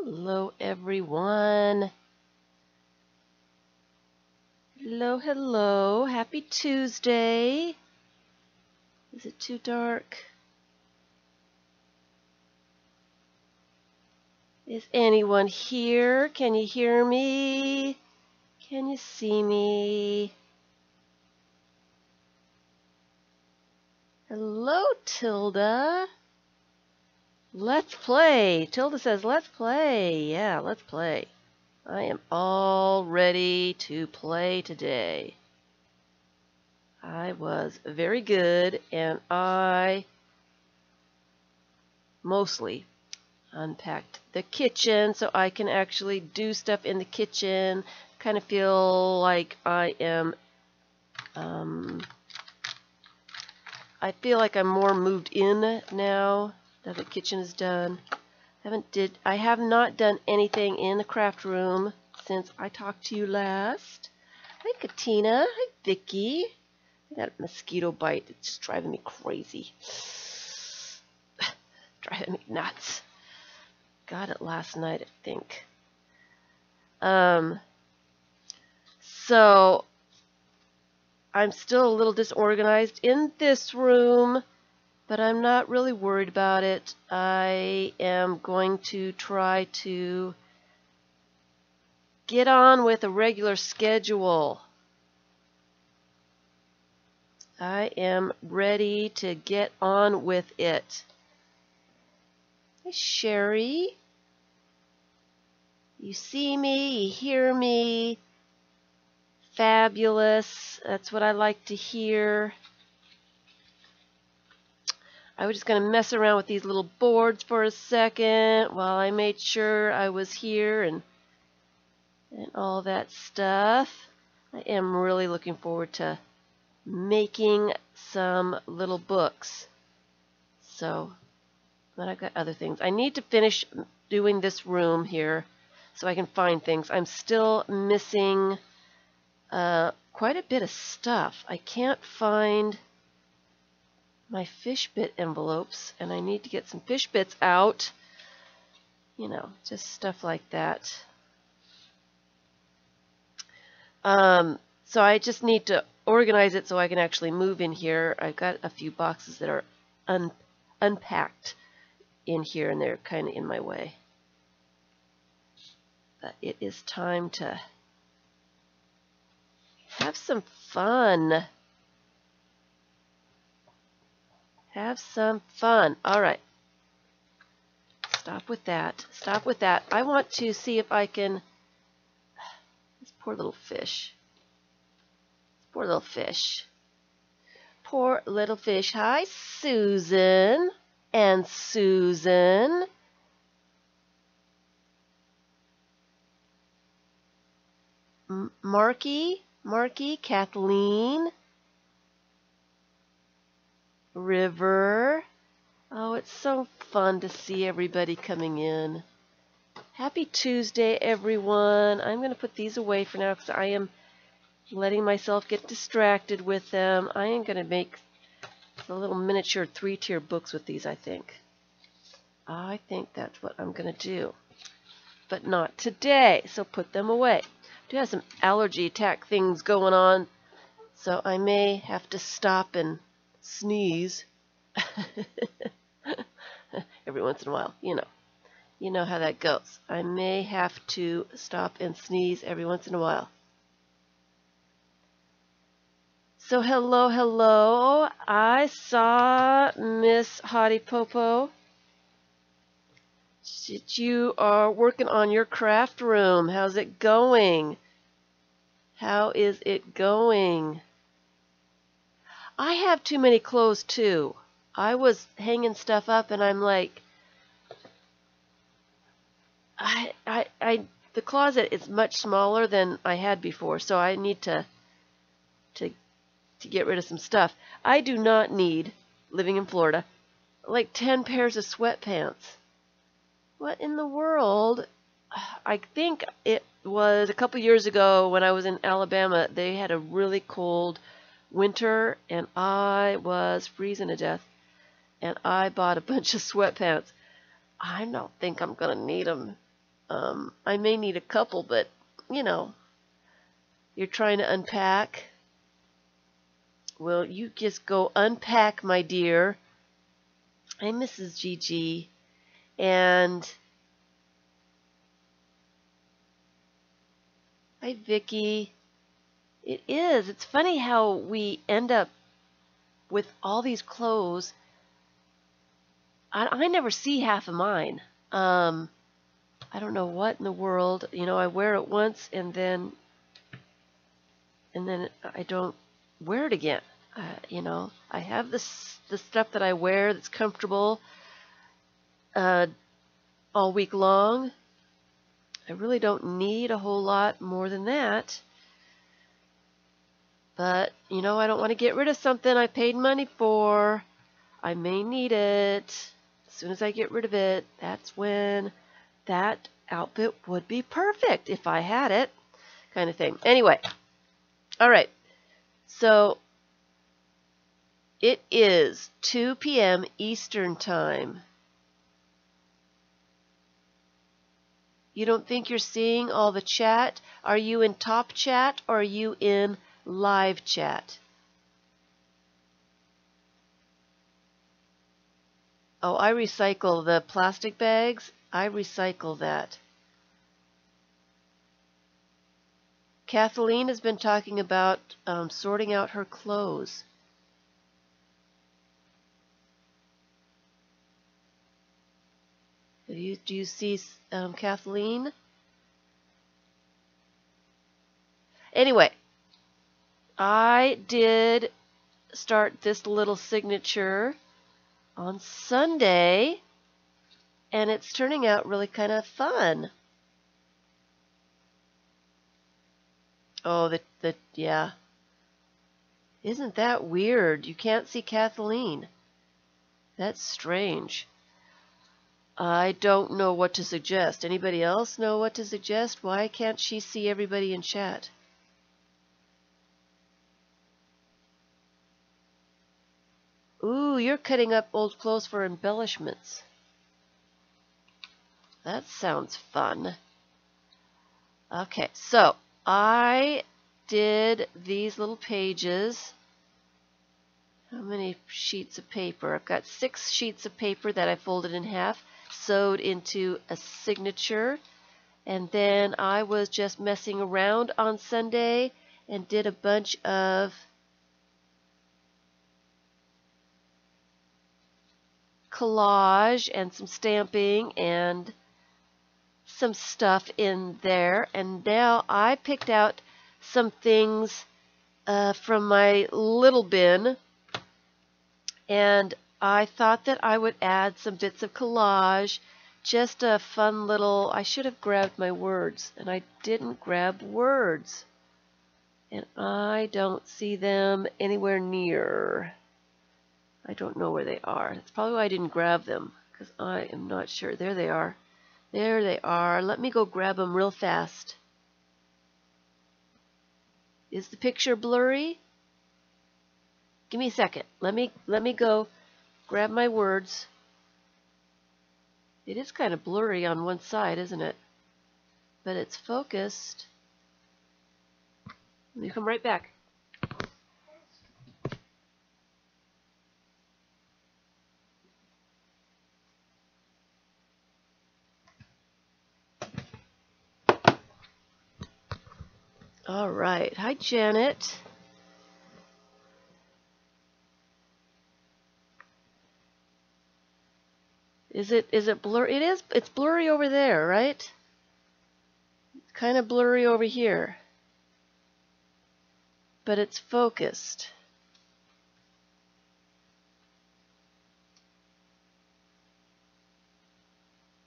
Hello, everyone. Hello, hello. Happy Tuesday. Is it too dark? Is anyone here? Can you hear me? Can you see me? Hello, Tilda. Let's play. Tilda says, let's play. Yeah, let's play. I am all ready to play today. I was very good, and I mostly unpacked the kitchen so I can actually do stuff in the kitchen. Kind of feel like I am, I feel like I'm more moved in now that the kitchen is done. I have not done anything in the craft room since I talked to you last. Hi, Katina. Hi, Vicky. I got a mosquito bite. It's just driving me crazy. Driving me nuts. Got it last night, I think. So I'm still a little disorganized in this room, but I'm not really worried about it. I am going to try to get on with a regular schedule. I am ready to get on with it. Hey, Sherry. You see me, you hear me. Fabulous. That's what I like to hear. I was just going to mess around with these little boards for a second while I made sure I was here and all that stuff. I am really looking forward to making some little books. So, but I've got other things. I need to finish doing this room here so I can find things. I'm still missing quite a bit of stuff. I can't find my fish bit envelopes, and I need to get some fish bits out. You know, just stuff like that. So I just need to organize it so I can actually move in here. I've got a few boxes that are unpacked in here, and they're kind of in my way. But it is time to have some fun. Have some fun. All right. Stop with that. Stop with that. I want to see if I can... This poor little fish. Poor little fish. Poor little fish. Hi, Susan. And Susan. Marky, Kathleen. River. Oh, it's so fun to see everybody coming in. Happy Tuesday, everyone. I'm going to put these away for now because I am letting myself get distracted with them. I am going to make the little miniature 3-tier books with these, I think. I think that's what I'm going to do. But not today, so put them away. I do have some allergy attack things going on, so I may have to stop and sneeze every once in a while. You know how that goes. I may have to stop and sneeze every once in a while. So hello, hello. I saw Miss Hottie Popo. You are working on your craft room. How's it going? How is it going? I have too many clothes too. I was hanging stuff up and I'm like, the closet is much smaller than I had before, so I need to get rid of some stuff. I do not need, living in Florida, like 10 pairs of sweatpants. What in the world? I think it was a couple years ago when I was in Alabama. They had a really cold winter, and I was freezing to death. And I bought a bunch of sweatpants. I don't think I'm going to need them I may need a couple, but, you know, you're trying to unpack. Well, you just go unpack, my dear. I'm Mrs. Gigi. And hi, Vicky. It is. It's funny how we end up with all these clothes. I never see half of mine. I don't know what in the world. You know, I wear it once and then I don't wear it again. You know, I have the stuff that I wear that's comfortable all week long. I really don't need a whole lot more than that. But, you know, I don't want to get rid of something I paid money for. I may need it. As soon as I get rid of it, that's when that outfit would be perfect if I had it, kind of thing. Anyway, all right. So it is 2 p.m. Eastern Time. You don't think you're seeing all the chat? Are you in top chat or are you in live chat? Oh, I recycle the plastic bags. I recycle that. Kathleen has been talking about sorting out her clothes. Do you see Kathleen? Anyway, I did start this little signature on Sunday, and it's turning out really kind of fun. Oh, yeah. Isn't that weird? You can't see Kathleen. That's strange. I don't know what to suggest. Anybody else know what to suggest? Why can't she see everybody in chat? Ooh, you're cutting up old clothes for embellishments. That sounds fun. Okay, so I did these little pages. How many sheets of paper? I've got 6 sheets of paper that I folded in half, sewed into a signature, and then I was just messing around on Sunday and did a bunch of collage and some stamping and some stuff in there. And now I picked out some things from my little bin, and I thought that I would add some bits of collage. Just a fun little, I should have grabbed my words, and I didn't grab words. And I don't see them anywhere near. I don't know where they are. That's probably why I didn't grab them, because I am not sure. There they are. There they are. Let me go grab them real fast. Is the picture blurry? Give me a second. Let me go grab my words. It is kind of blurry on one side, isn't it? But it's focused. Let me come right back. All right. Hi, Janet. Is it blurry? It is. It's blurry over there, right? It's kind of blurry over here. But it's focused.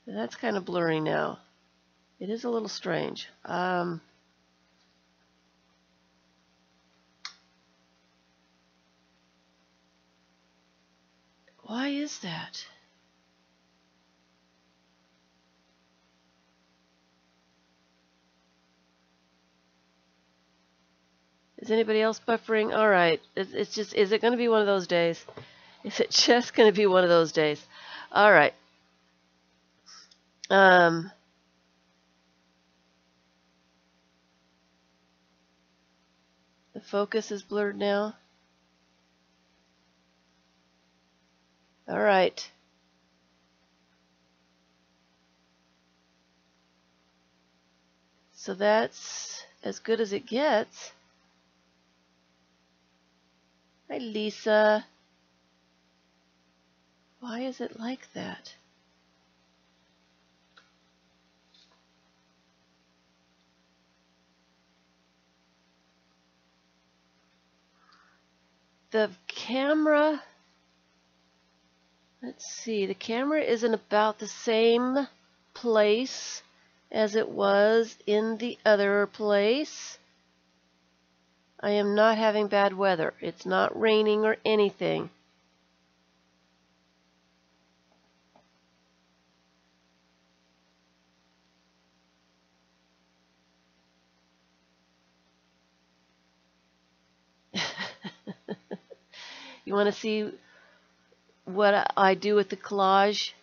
That's kind of blurry now. It is a little strange. Why is that? Is anybody else buffering? All right. It's just, is it going to be one of those days? Is it just going to be one of those days? All right. The focus is blurred now. All right. So that's as good as it gets. Hi, Lisa. Why is it like that? The camera, let's see, the camera is in about the same place as it was in the other place. I am not having bad weather. It's not raining or anything. You want to see what I do with the collage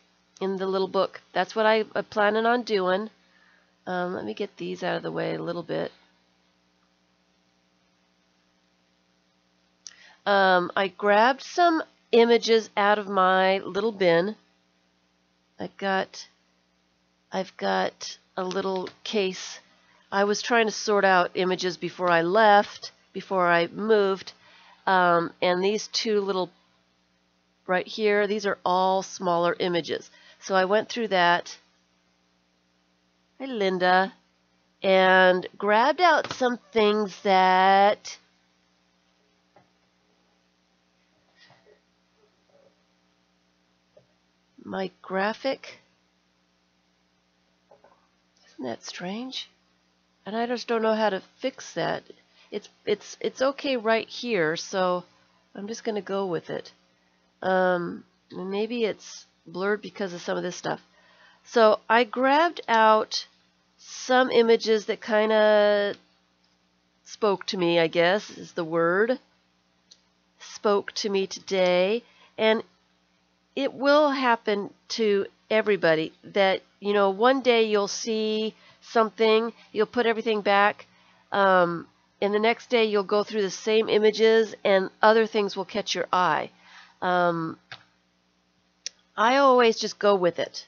in the little book? That's what I'm planning on doing. Let me get these out of the way a little bit. I grabbed some images out of my little bin. I've got a little case. I was trying to sort out images before I left, before I moved, and these two little right here, these are all smaller images. So I went through that. Hi, Linda. And grabbed out some things that my graphic, isn't that strange? And I just don't know how to fix that. It's okay right here, so I'm just going to go with it. Maybe it's blurred because of some of this stuff. So I grabbed out some images that kind of spoke to me, I guess is the word. Spoke to me today. And it will happen to everybody that, you know, one day you'll see something, you'll put everything back, and the next day you'll go through the same images and other things will catch your eye. I always just go with it.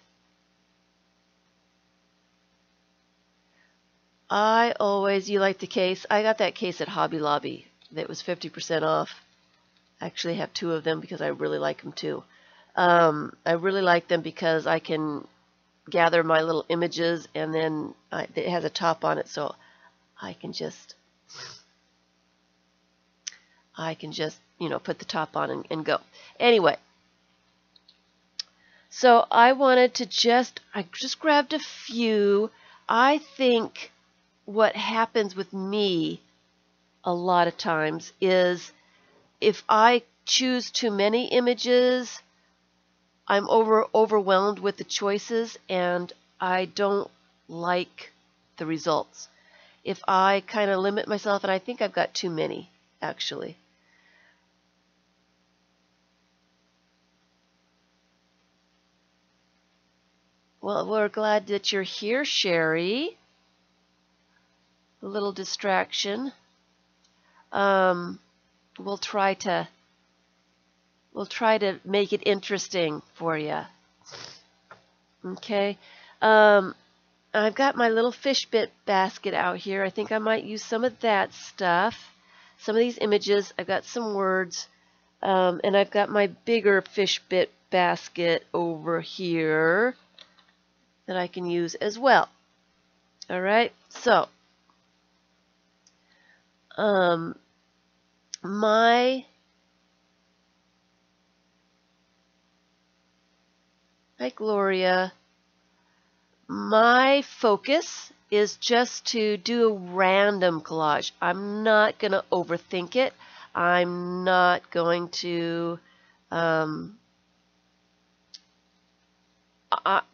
You like the case? I got that case at Hobby Lobby that was 50% off. I actually have two of them because I really like them too. I really like them because I can gather my little images and then it has a top on it, so I can just you know, put the top on and go. Anyway, so I just grabbed a few. I think what happens with me a lot of times is if I choose too many images, I'm overwhelmed with the choices and I don't like the results. If I kind of limit myself, and I think I've got too many actually. Well, we're glad that you're here, Sherry. A little distraction. We'll try to make it interesting for you. Okay. I've got my little fish bit basket out here. I think I might use some of that stuff. Some of these images. I've got some words. And I've got my bigger fish bit basket over here that I can use as well. All right. So, Hi, Gloria. My focus is just to do a random collage. I'm not going to overthink it. I'm not going to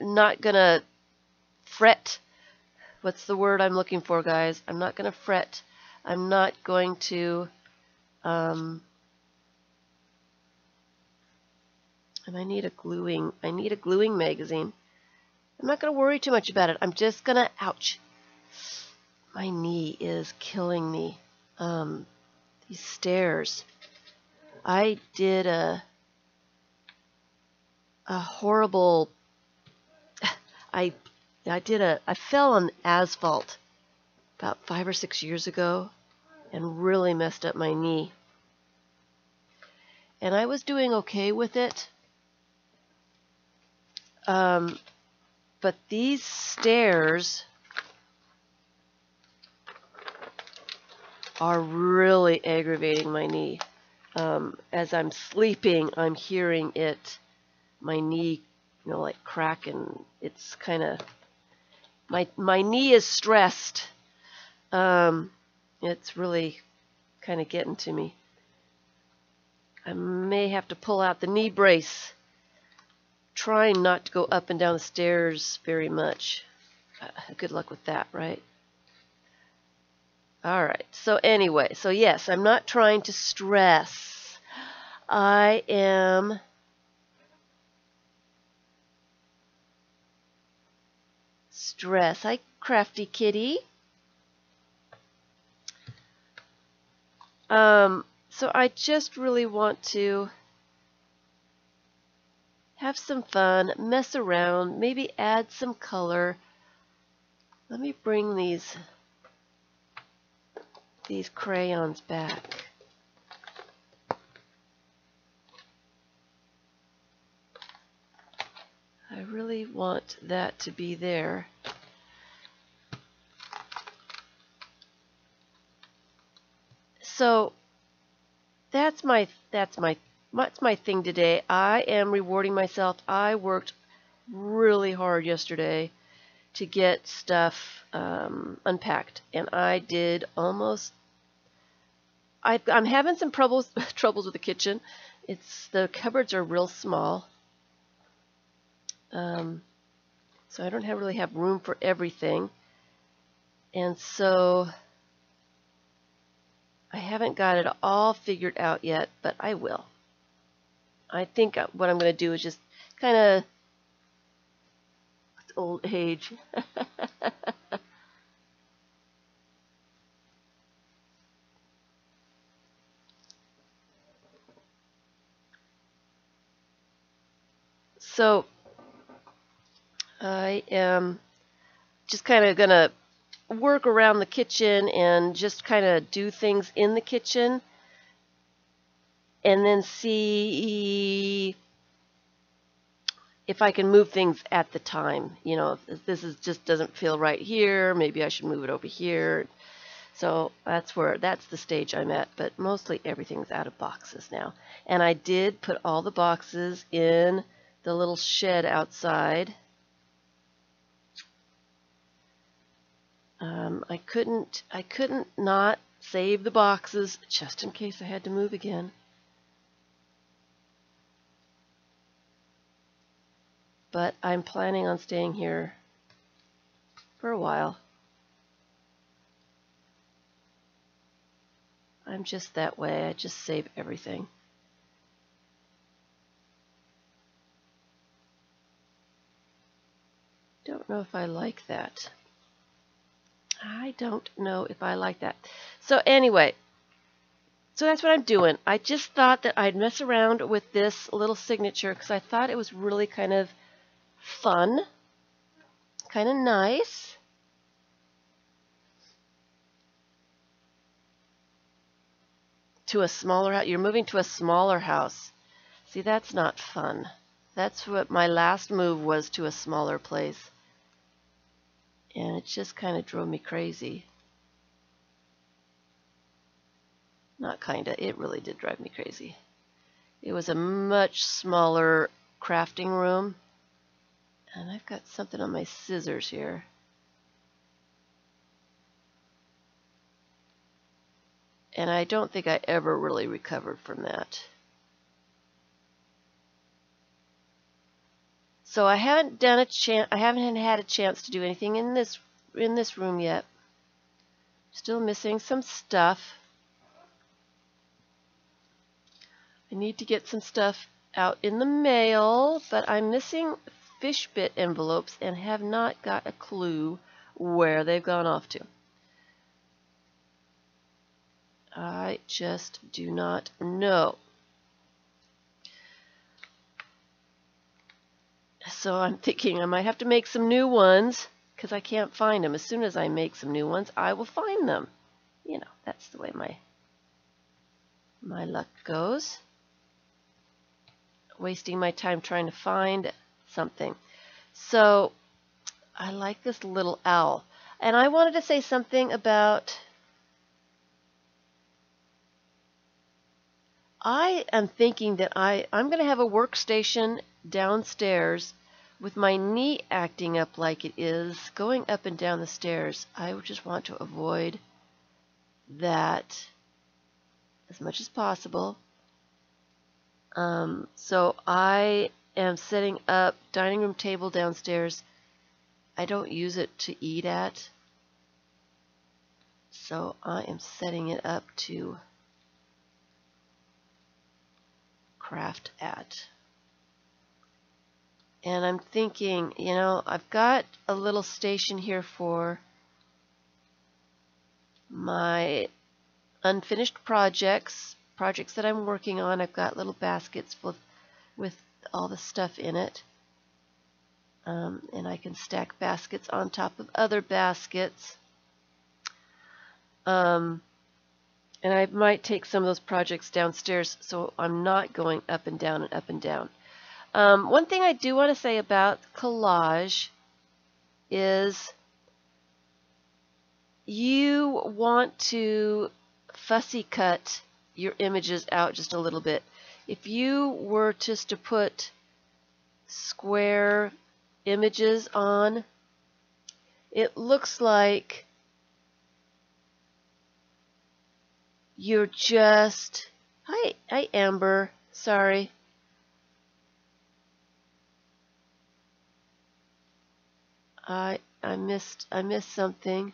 not going to fret. What's the word I'm looking for, guys? I'm not going to fret. I'm not going to and I need a gluing magazine. I'm not going to worry too much about it. I'm just going to, ouch. My knee is killing me. These stairs. I did a horrible. I fell on asphalt about 5 or 6 years ago and really messed up my knee. And I was doing okay with it. But these stairs are really aggravating my knee. As I'm sleeping, I'm hearing it, my knee, like crack, and it's kind of, my knee is stressed. It's really kind of getting to me. I may have to pull out the knee brace. Trying not to go up and down the stairs very much. Good luck with that, right? Alright, so anyway, so yes, I'm not trying to stress. I am Hi, crafty kitty. So I just really want to have some fun, mess around, maybe add some color. Let me bring these crayons back. I really want that to be there. So that's my thing today. I am rewarding myself. I worked really hard yesterday to get stuff unpacked, and I did almost. I'm having some troubles with the kitchen. The cupboards are real small, so I don't really have room for everything, and so I haven't got it all figured out yet, but I will. I think what I'm going to do is just kind of old age. So I am just kind of going to work around the kitchen and just kind of do things in the kitchen and then see if I can move things at the time. If this just doesn't feel right here, maybe I should move it over here. So that's the stage I'm at, but mostly everything's out of boxes now. And I did put all the boxes in the little shed outside. I couldn't not save the boxes just in case I had to move again. But I'm planning on staying here for a while. I'm just that way. I just save everything. Don't know if I like that. I don't know if I like that. So anyway, so that's what I'm doing. I just thought that I'd mess around with this little signature because I thought it was really kind of fun, kind of nice. To a smaller house. You're moving to a smaller house. See, that's not fun. That's what my last move was, to a smaller place. And it just kind of drove me crazy. Not kinda, it really did drive me crazy. It was a much smaller crafting room. And I've got something on my scissors here. And I don't think I ever really recovered from that. So I haven't had a chance to do anything in this room yet. Still missing some stuff. I need to get some stuff out in the mail, but I'm missing fish bit envelopes and have not got a clue where they've gone off to. I just do not know. So I'm thinking I might have to make some new ones because I can't find them. As soon as I make some new ones, I will find them. You know, that's the way my luck goes. Wasting my time trying to find something. So I like this little owl. And I wanted to say something about, I am thinking that I'm going to have a workstation downstairs with my knee acting up like it is, going up and down the stairs. I just want to avoid that as much as possible. So I am setting up dining room table downstairs. I don't use it to eat at, so I am setting it up to craft at. And I'm thinking, you know, I've got a little station here for my unfinished projects that I'm working on. I've got little baskets with all the stuff in it. And I can stack baskets on top of other baskets. And I might take some of those projects downstairs so I'm not going up and down and up and down. One thing I do want to say about collage is you want to fussy cut your images out just a little bit. If you were just to put square images on, it looks like you're just, hi Amber, sorry. I missed something.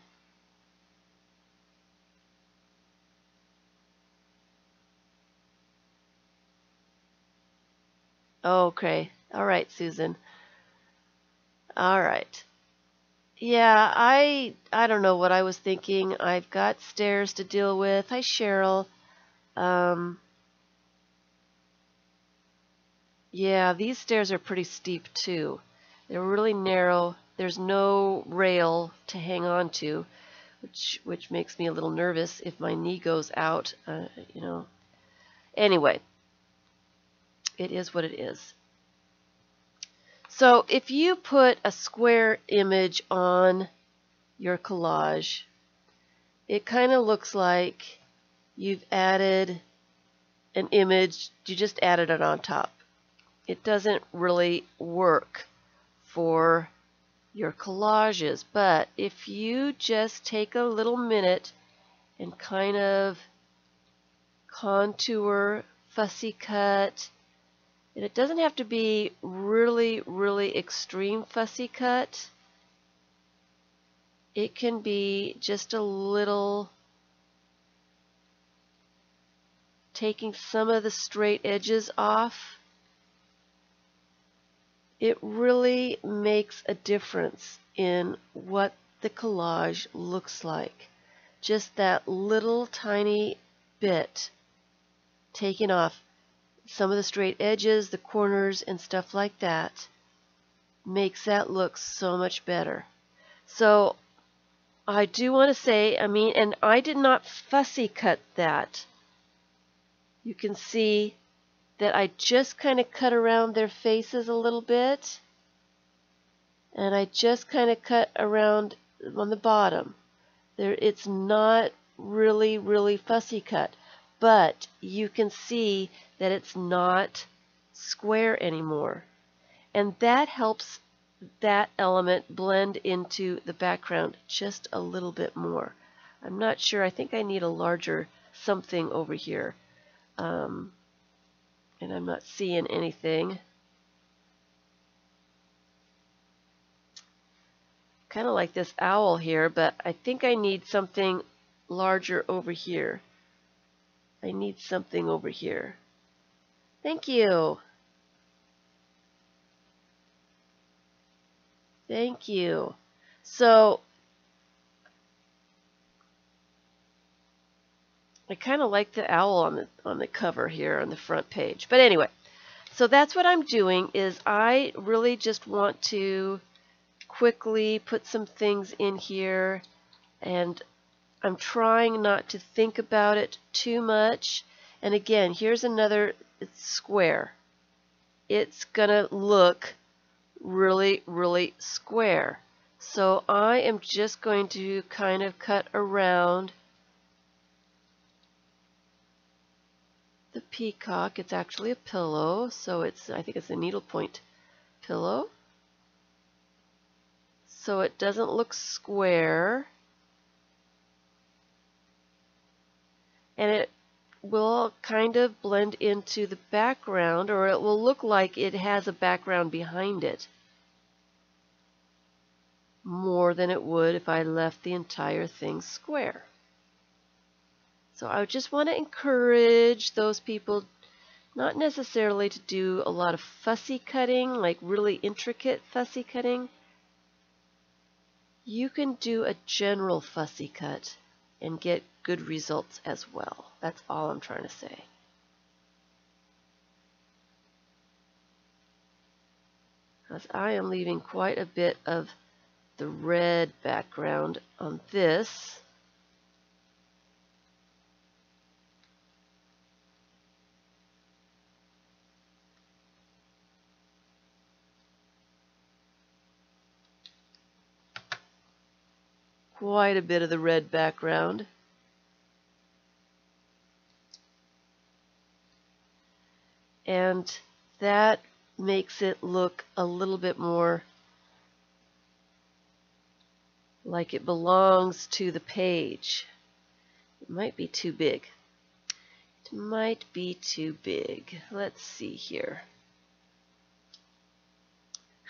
Okay. All right, Susan. All right. Yeah, I don't know what I was thinking. I've got stairs to deal with. Hi, Cheryl. Yeah, these stairs are pretty steep too. They're really narrow. There's no rail to hang on to, which makes me a little nervous if my knee goes out. You know. Anyway, it is what it is. So if you put a square image on your collage, it kind of looks like you've added an image, you just added it on top. It doesn't really work for your collages, but if you just take a little minute and kind of contour, fussy cut, and it doesn't have to be really, really extreme fussy cut. It can be just a little, taking some of the straight edges off. It really makes a difference in what the collage looks like. Just that little tiny bit taken off. Some of the straight edges, the corners, and stuff like that makes that look so much better. So I do want to say, and I did not fussy cut that. You can see that I just kind of cut around their faces a little bit, and I just kind of cut around on the bottom. It's not really, really fussy cut, but you can see that it's not square anymore. And that helps that element blend into the background just a little bit more. I'm not sure. I think I need a larger something over here. And I'm not seeing anything. Kind of like this owl here, but I think I need something larger over here. I need something over here. Thank you. Thank you. So I kind of like the owl on the cover here on the front page. But anyway, so that's what I'm doing, is I really just want to quickly put some things in here, and I'm trying not to think about it too much. And again, here's another, it's square. It's gonna look really, really square. So I am just going to kind of cut around the peacock. It's actually a pillow, so I think it's a needlepoint pillow. So it doesn't look square. And it will kind of blend into the background, or it will look like it has a background behind it, more than it would if I left the entire thing square. So I just want to encourage those people not necessarily to do a lot of fussy cutting, like really intricate fussy cutting. You can do a general fussy cut and get good results as well. That's all I'm trying to say. Because I am leaving quite a bit of the red background on this. Quite a bit of the red background. And that makes it look a little bit more like it belongs to the page. It might be too big. It might be too big. Let's see here.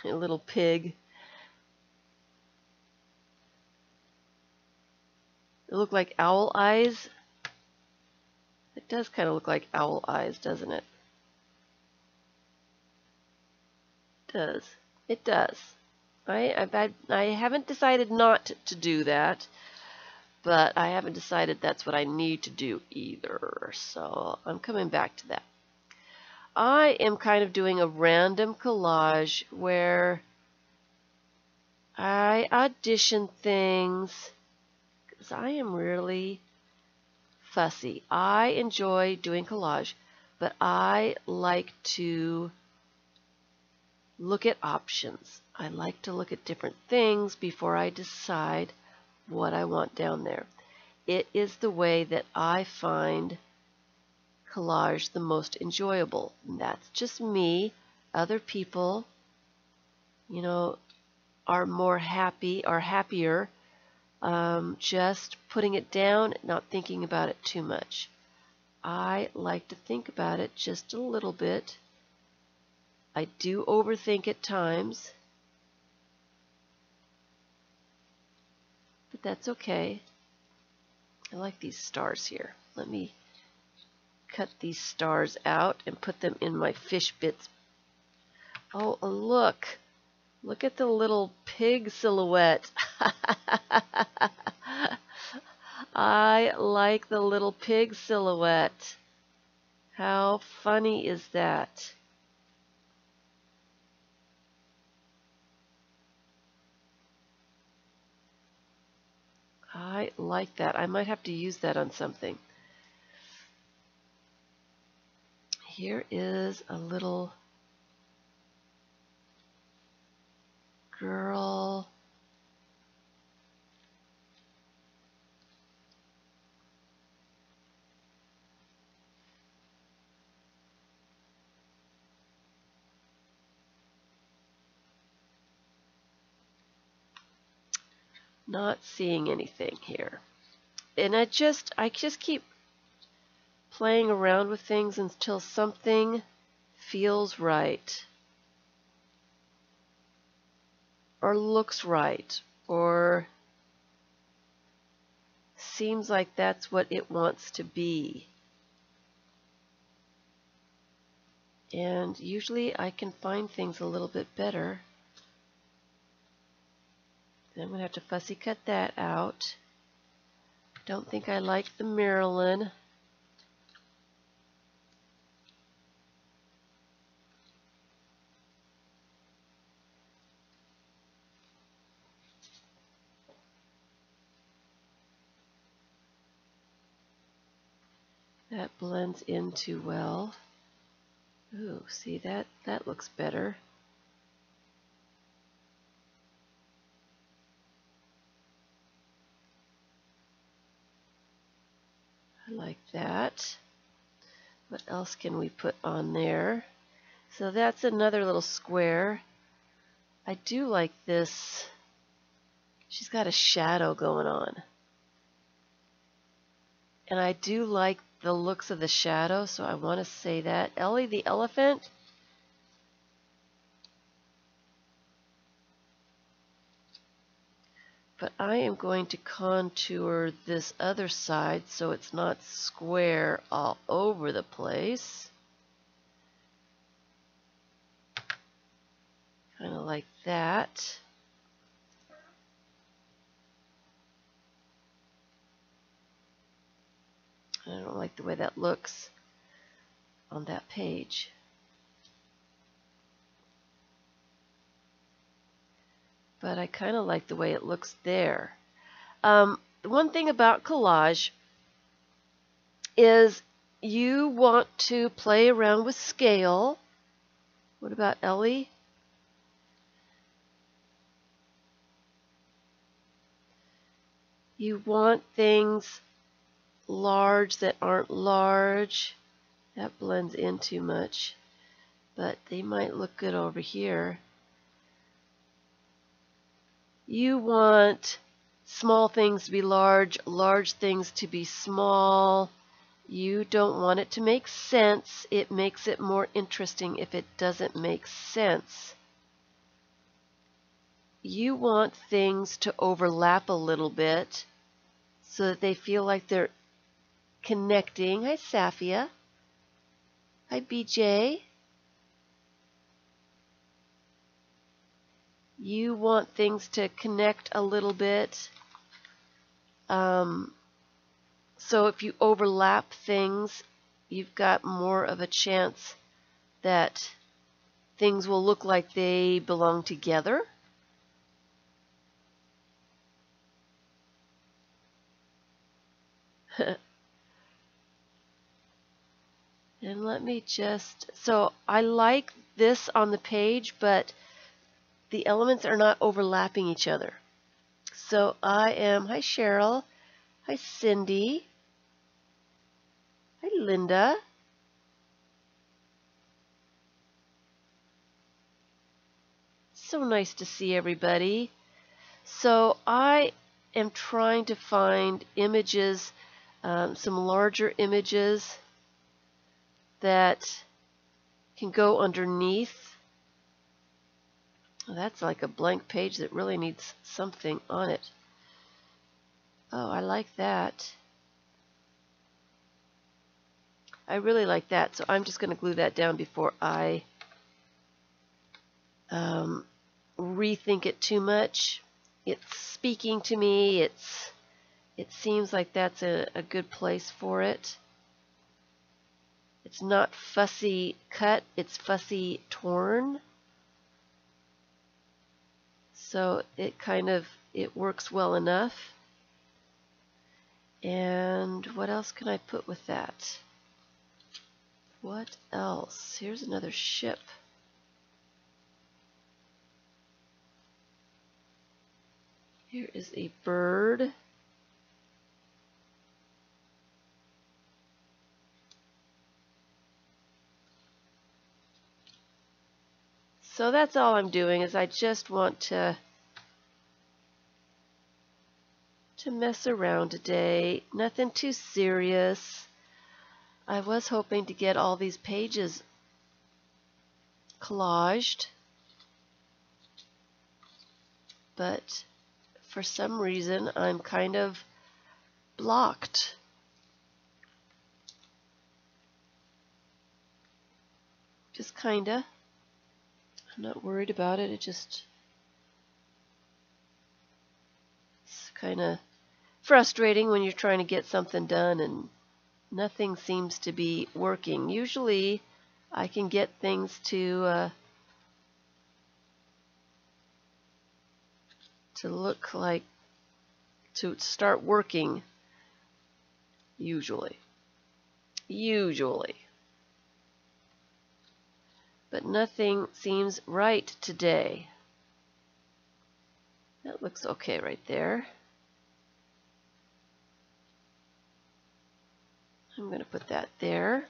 A little pig. It look like owl eyes. It does kind of look like owl eyes, doesn't it? It does. It does. I haven't decided not to do that, but I haven't decided that's what I need to do either. So I'm coming back to that. I am kind of doing a random collage where I audition things because I am really fussy. I enjoy doing collage, but I like to look at options. I like to look at different things before I decide what I want down there. It is the way that I find collage the most enjoyable. And that's just me. Other people, you know, are more happy or happier just putting it down, not thinking about it too much. I like to think about it just a little bit. I do overthink at times, but that's okay. I like these stars here. Let me cut these stars out and put them in my fish bits. Oh, look. Look at the little pig silhouette. I like the little pig silhouette. How funny is that? I like that. I might have to use that on something. Here is a little girl. Not seeing anything here. And I just keep playing around with things until something feels right, or looks right, or seems like that's what it wants to be. And usually I can find things a little bit better. Then I'm going to have to fussy cut that out. Don't think I like the Maryland. That blends in too well. Ooh, see that looks better. I like that. What else can we put on there? So that's another little square. I do like this. She's got a shadow going on. And I do like the looks of the shadow, so I want to say that. Ellie the elephant. But I am going to contour this other side so it's not square all over the place. Kind of like that. I don't like the way that looks on that page. But I kind of like the way it looks there. The one thing about collage is you want to play around with scale. What about Ellie? You want things large that aren't large. That blends in too much, but they might look good over here. You want small things to be large, large things to be small. You don't want it to make sense. It makes it more interesting if it doesn't make sense. You want things to overlap a little bit so that they feel like they're connecting. Hi, Safia. Hi, BJ. You want things to connect a little bit. So if you overlap things, you've got more of a chance that things will look like they belong together. And let me just, so I like this on the page, but the elements are not overlapping each other. So I am, hi Cheryl, hi Cindy, hi Linda. So nice to see everybody. So I am trying to find images, some larger images that can go underneath. Oh, that's like a blank page that really needs something on it. Oh, I like that. I really like that, so I'm just going to glue that down before I rethink it too much. It's speaking to me. It seems like that's a good place for it. It's not fussy cut, it's fussy torn. So it it works well enough. And what else can I put with that? What else? Here's another ship. Here is a bird. So that's all I'm doing, is I just want to mess around today. Nothing too serious. I was hoping to get all these pages collaged, but for some reason I'm kind of blocked. Just kinda. I'm not worried about it. It's kind of frustrating when you're trying to get something done and nothing seems to be working. Usually I can get things to look like, to start working, usually. usually. But nothing seems right today. That looks okay right there. I'm going to put that there.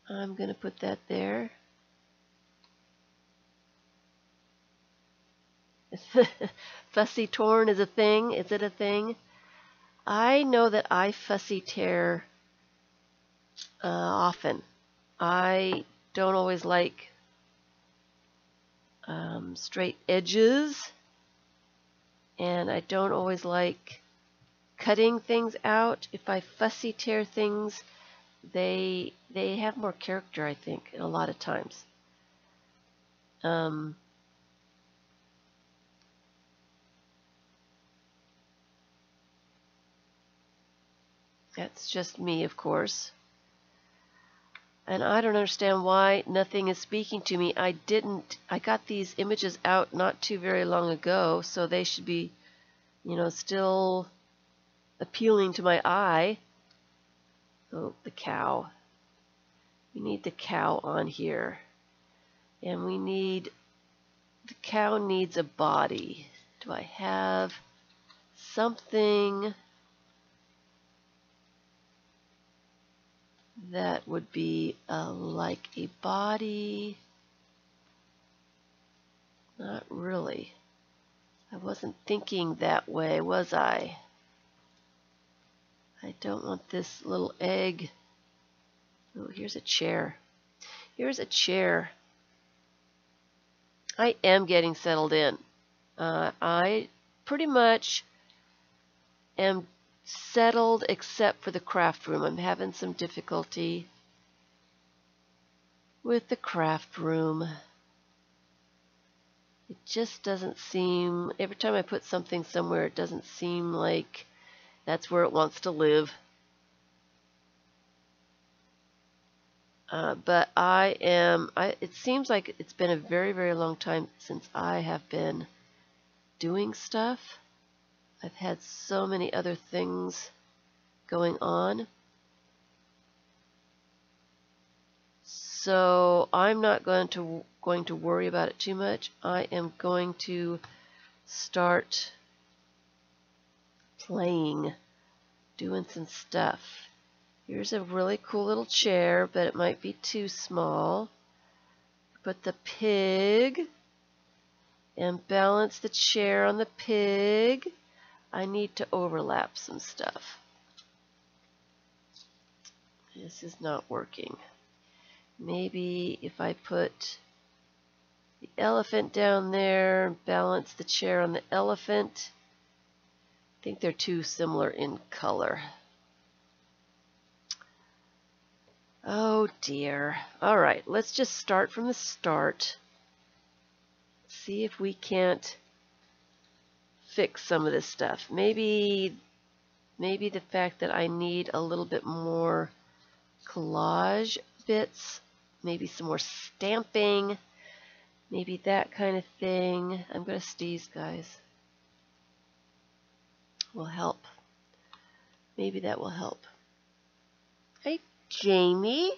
I'm going to put that there. Fussy torn is a thing. Is it a thing? I know that I fussy tear often. I don't always like straight edges, and I don't always like cutting things out. If I fussy tear things, they have more character, I think, a lot of times. That's just me, of course. And I don't understand why nothing is speaking to me. I got these images out not too very long ago, so they should be, still appealing to my eye. Oh, the cow. We need the cow on here. And the cow needs a body. Do I have something that would be like a body? Not really. I wasn't thinking that way, was I? I don't want this little egg. Oh, here's a chair. Here's a chair. I am getting settled in. I pretty much am settled except for the craft room. I'm having some difficulty with the craft room. It just doesn't seem, every time I put something somewhere, it doesn't seem like that's where it wants to live. But it seems like it's been a very, very long time since I have been doing stuff. I've had so many other things going on. So I'm not going to worry about it too much. I am going to start playing, doing some stuff. Here's a really cool little chair, but it might be too small. Put the pig and balance the chair on the pig. I need to overlap some stuff. This is not working. Maybe if I put the elephant down there and balance the chair on the elephant. I think they're too similar in color. Oh dear. All right, let's just start from the start. See if we can't fix some of this stuff. Maybe the fact that I need a little bit more collage bits, maybe some more stamping, maybe that kind of thing. I'm going to sneeze, guys. Will help. Maybe that will help. Hey, Jamie.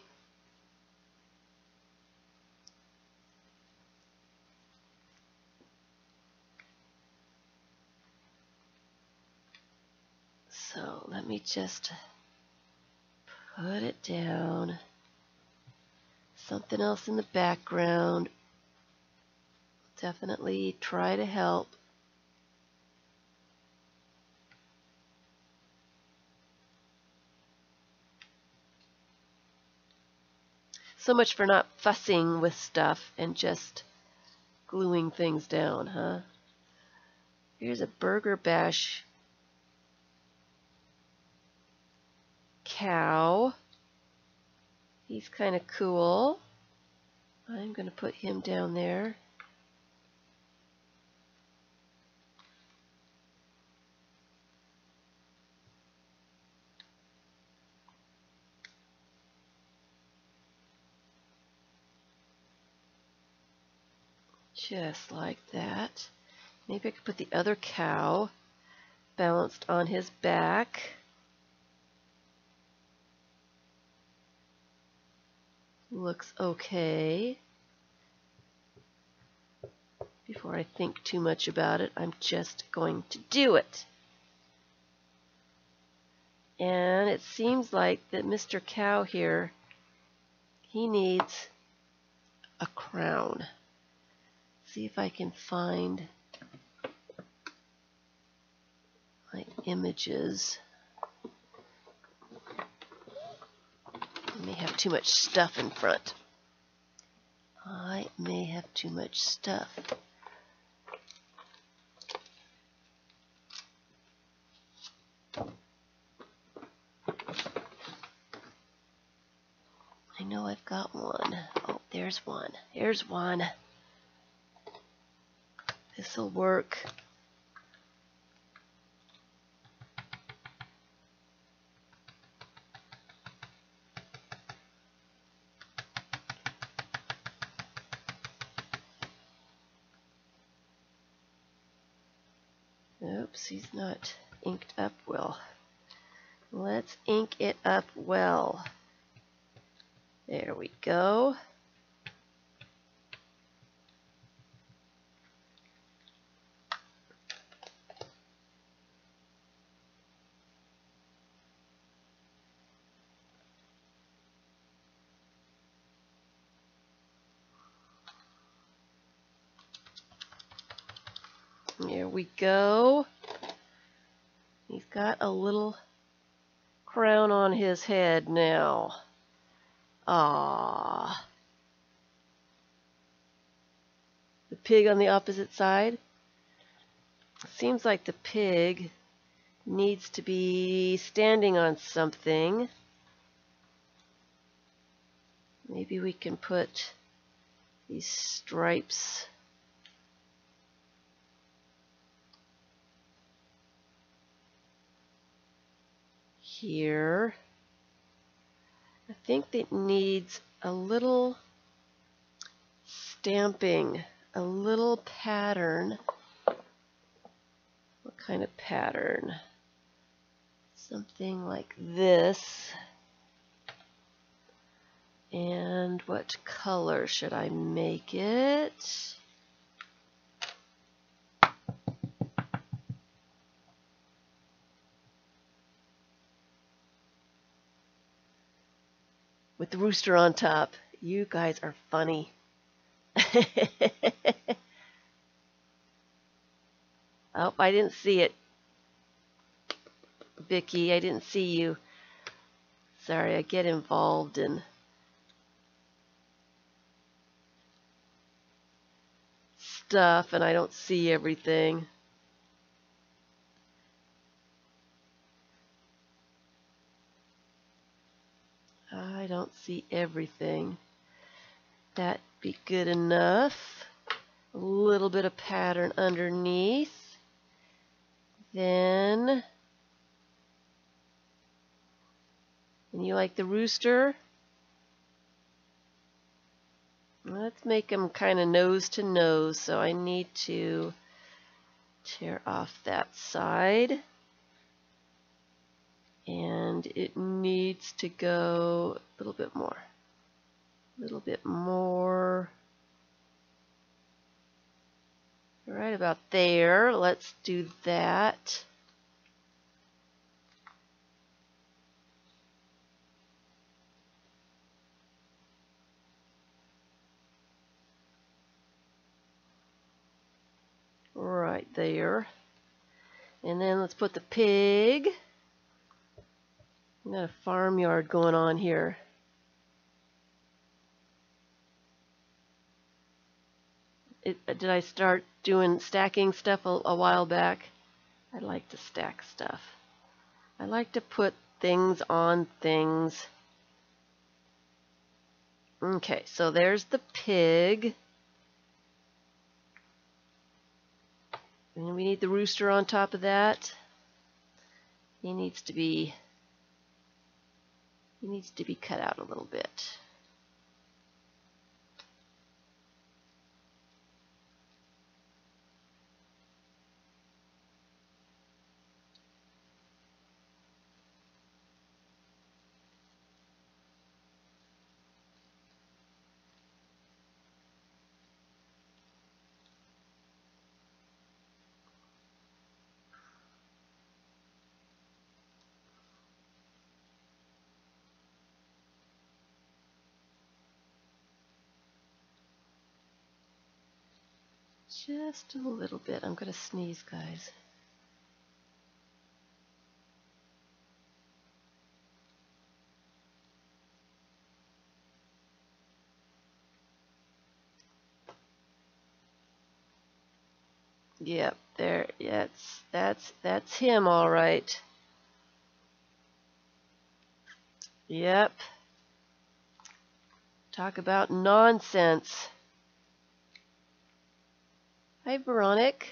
So let me just put it down. Something else in the background. Definitely try to help. So much for not fussing with stuff and just gluing things down, huh? Here's a Burger Bash cow. He's kind of cool. I'm going to put him down there. Just like that. Maybe I could put the other cow balanced on his back. looks okay. Before I think too much about it, I'm just going to do it. And it seems like that Mr. Cow here, he needs a crown. See if I can find my images. I may have too much stuff in front. I may have too much stuff. I know I've got one. Oh, there's one. Here's one. This'll work. Oops, he's not inked up well. Let's ink it up well. There we go. There we go. He's got a little crown on his head now. Ah. The pig on the opposite side. Seems like the pig needs to be standing on something. Maybe we can put these stripes here. I think it needs a little stamping, a little pattern. What kind of pattern? Something like this. And what color should I make it? With the rooster on top. You guys are funny. Oh, I didn't see it. Vicky, I didn't see you. Sorry, I get involved in stuff and I don't see everything. I don't see everything. That'd be good enough. A little bit of pattern underneath. Then, and you like the rooster? Let's make them kind of nose to nose, so I need to tear off that side. And it needs to go a little bit more. A little bit more. Right about there. Let's do that. Right there. And then let's put the pig. I've got a farmyard going on here. Did I start doing stacking stuff a while back? I like to stack stuff. I like to put things on things. Okay, so there's the pig. And we need the rooster on top of that. He needs to be cut out a little bit. Just a little bit. I'm going to sneeze, guys. Yep, there. Yes, that's him, all right. Yep. Talk about nonsense. Hi, Veronica.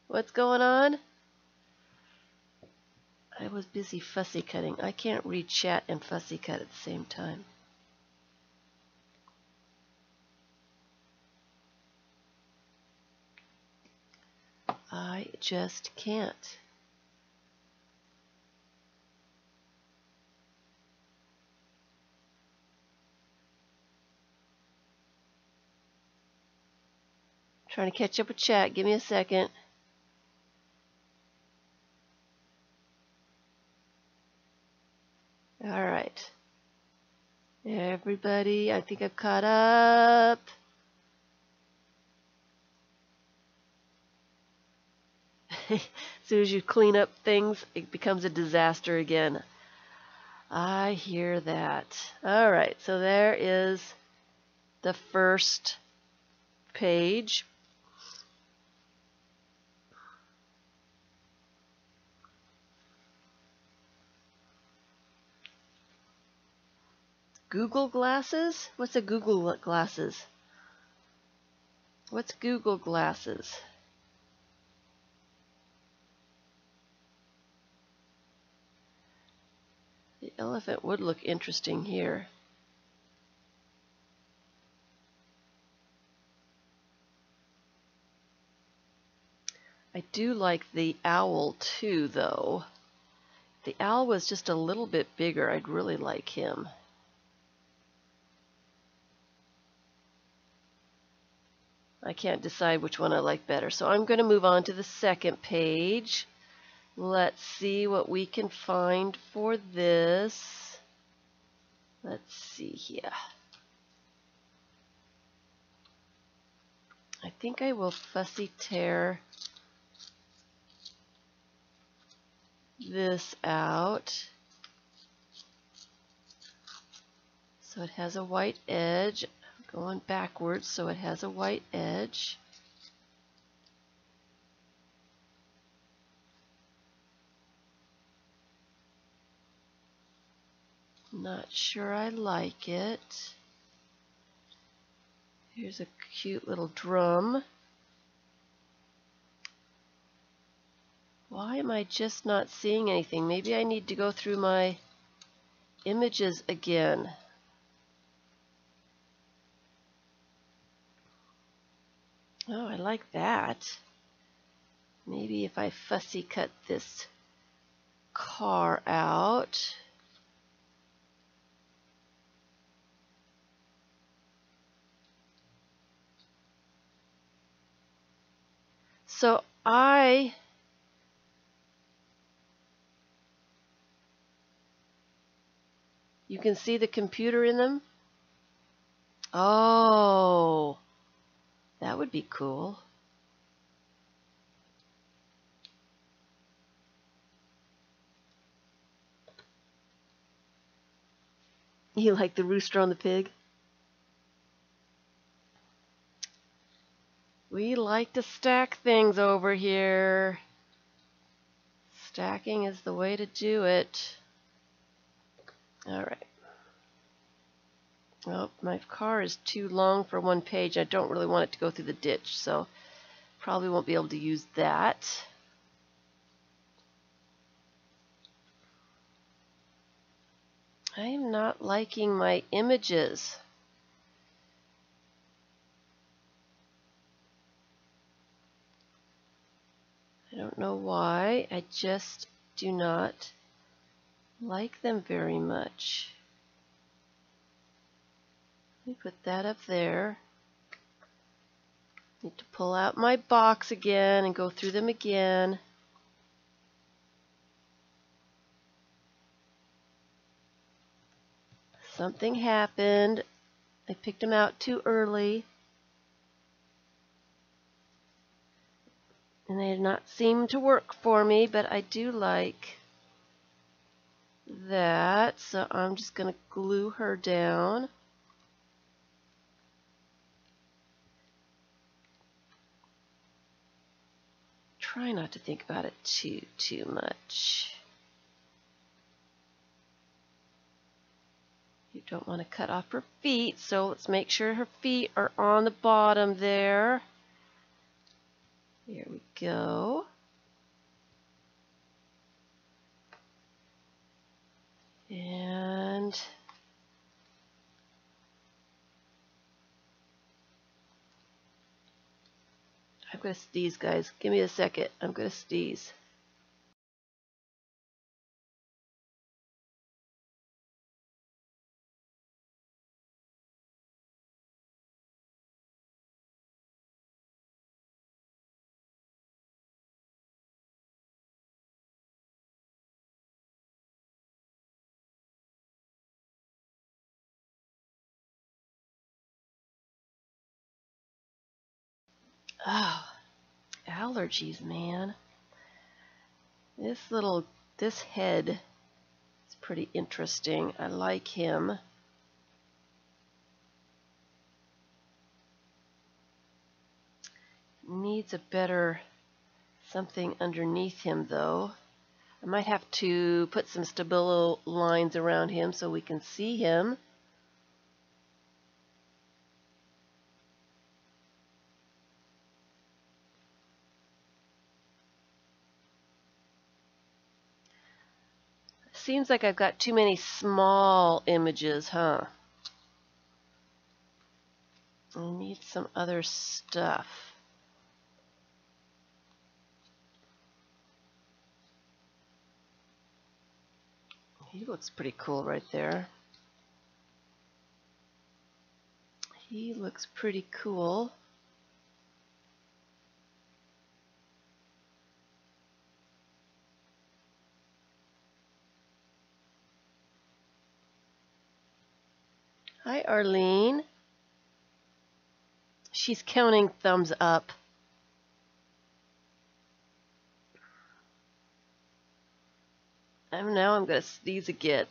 What's going on? I was busy fussy cutting. I can't read chat and fussy cut at the same time. I just can't. Trying to catch up with chat. Give me a second. All right. Everybody, I think I've caught up. As soon as you clean up things, it becomes a disaster again. I hear that. All right, so there is the first page. Google glasses? What's a Google glasses? What's Google glasses? The elephant would look interesting here. I do like the owl too, though. If the owl was just a little bit bigger, I'd really like him. I can't decide which one I like better, so I'm going to move on to the second page. Let's see what we can find for this. Let's see here. I think I will fussy tear this out so it has a white edge. I'm going backwards so it has a white edge. Not sure I like it. Here's a cute little drum. Why am I just not seeing anything? Maybe I need to go through my images again. Oh, I like that. Maybe if I fussy cut this car out. So you can see the computer in them? Oh, that would be cool. You like the rooster on the pig? We like to stack things over here. Stacking is the way to do it. All right. Well, my car is too long for one page. I don't really want it to go through the ditch, so probably won't be able to use that. I am not liking my images. I don't know why. I just do not like them very much. Let me put that up there. Need to pull out my box again and go through them again. Something happened. I picked them out too early. And they did not seem to work for me, but I do like that. So I'm just going to glue her down. Try not to think about it too much. You don't want to cut off her feet, so let's make sure her feet are on the bottom there. Here we go. And I'm going to sneeze, guys. Give me a second. I'm going to sneeze. Oh, allergies, man. This head is pretty interesting. I like him. Needs a better something underneath him, though. I might have to put some stabilo lines around him so we can see him. Seems like I've got too many small images, huh? I need some other stuff. He looks pretty cool right there. He looks pretty cool. Hi, Arlene. She's counting thumbs up. And now I'm going to sneeze again.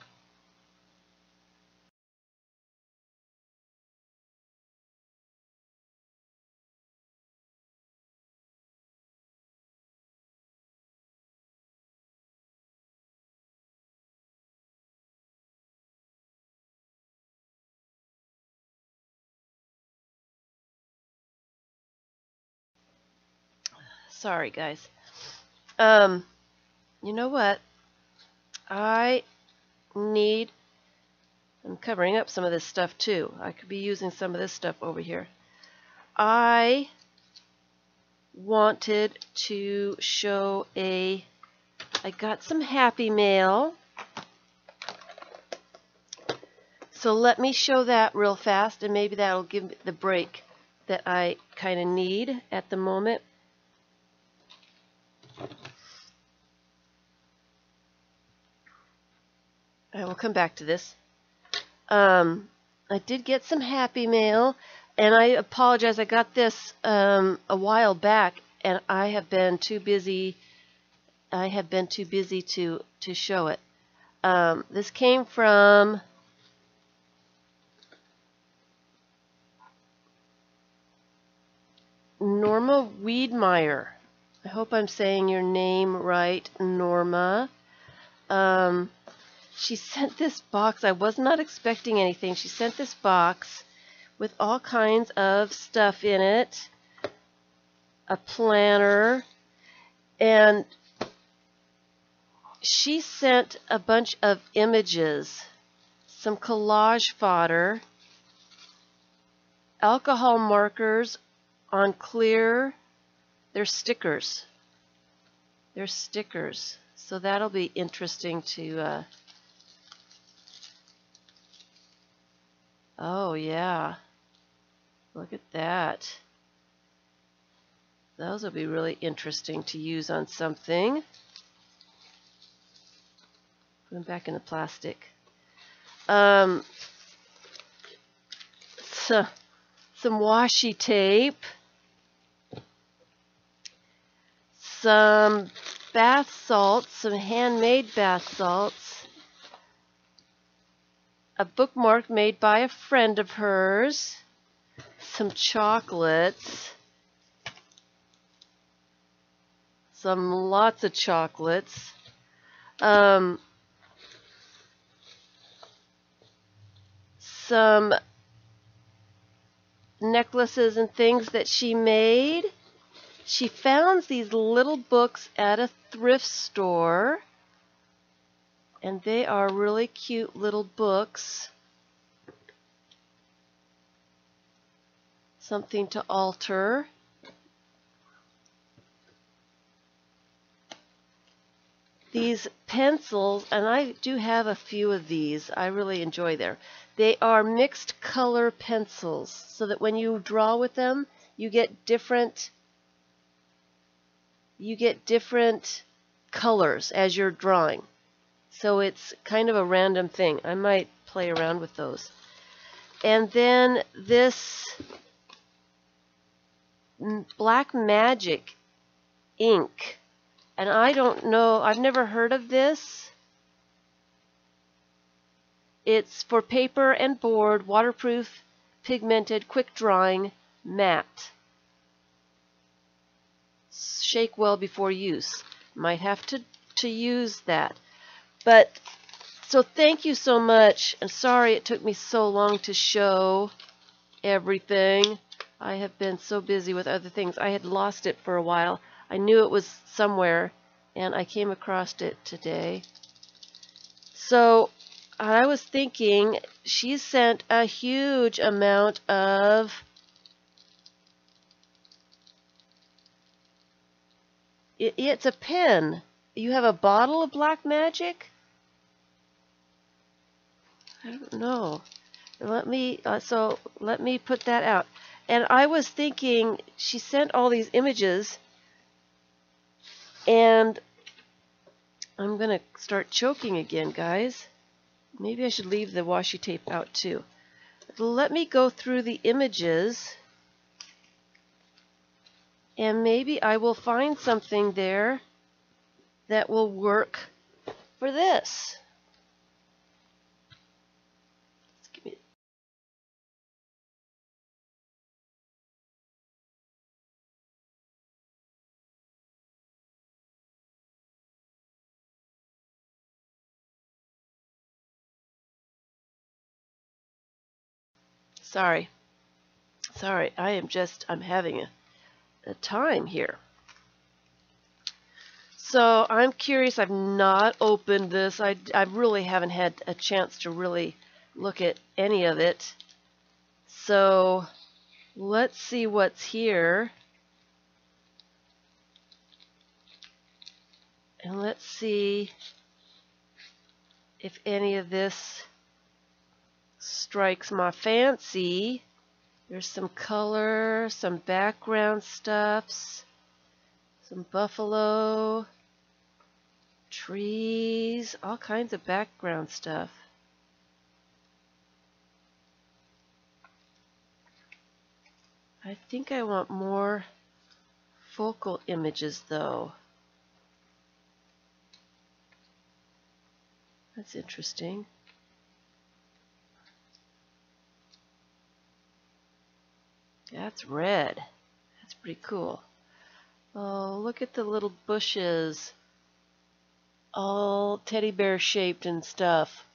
Sorry, guys. You know what? I'm covering up some of this stuff too. I could be using some of this stuff over here. I wanted to show I got some Happy Mail. So let me show that real fast, and maybe that'll give me the break that I kind of need at the moment. I will come back to this. I did get some Happy Mail, and I apologize. I got this a while back, and I have been too busy. To show it. This came from Norma Wiedmeyer. I hope I'm saying your name right, Norma. She sent this box. I was not expecting anything. She sent this box with all kinds of stuff in it. A planner. And she sent a bunch of images. Some collage fodder. Alcohol markers on clear. They're stickers. They're stickers. So that'll be interesting to... Oh, yeah. Look at that. Those will be really interesting to use on something. Put them back in the plastic. some washi tape, some bath salts, some handmade bath salts, a bookmark made by a friend of hers, some chocolates, lots of chocolates, some necklaces and things that she made. She found these little books at a thrift store, and they are really cute little books. Something to alter. These pencils, and I do have a few of these, I really enjoy them. They are mixed color pencils, so that when you draw with them, you get different colors as you're drawing. So it's kind of a random thing. I might play around with those. And then this Black Magic ink. And I don't know, I've never heard of this. It's for paper and board, waterproof, pigmented, quick drying, matte. Shake well before use. Might have to use that. But, so thank you so much. And sorry it took me so long to show everything. I have been so busy with other things. I had lost it for a while. I knew it was somewhere, and I came across it today. So I was thinking, she sent a huge amount of it's a pen. You have a bottle of Black Magic? I don't know. Let me put that out. And I was thinking, she sent all these images, and I'm going to start choking again, guys. Maybe I should leave the washi tape out too. Let me go through the images, and maybe I will find something there that will work for this. Sorry, I'm having a time here. So I'm curious, I've not opened this. I really haven't had a chance to really look at any of it. So let's see what's here. And let's see if any of this strikes my fancy. There's some color, some background stuffs, some buffalo, trees, all kinds of background stuff. I think I want more focal images though. That's interesting. That's red. That's pretty cool. Oh, look at the little bushes. All teddy bear shaped and stuff.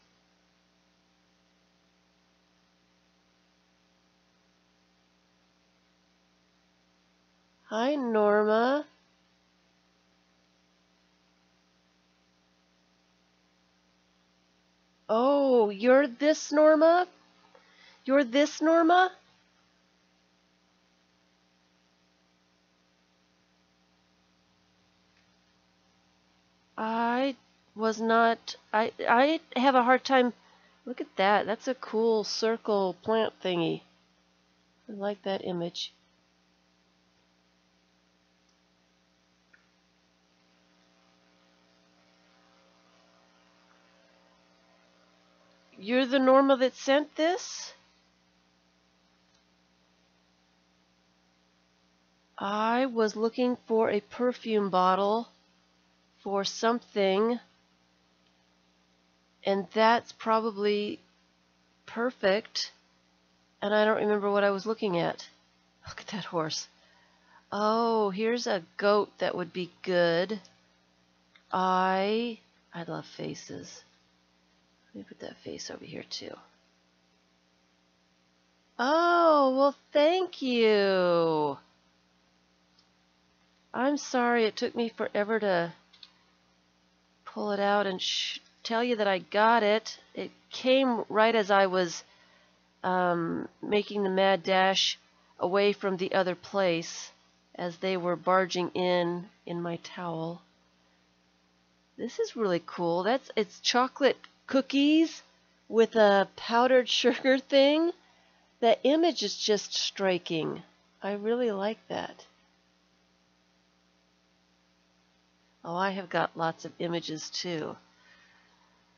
Hi, Norma. Oh, you're this Norma? You're this Norma? I was not, I have a hard time. Look at that. That's a cool circle plant thingy. I like that image. You're the Norma that sent this? I was looking for a perfume bottle for something, and that's probably perfect, and I don't remember what I was looking at. Look at that horse. Oh, here's a goat that would be good. I love faces. Let me put that face over here too. Oh, well, thank you. I'm sorry it took me forever to pull it out and tell you that I got it. It came right as I was making the mad dash away from the other place as they were barging in my towel. This is really cool. It's chocolate cookies with a powdered sugar thing. The image is just striking. I really like that. Oh, I have got lots of images too.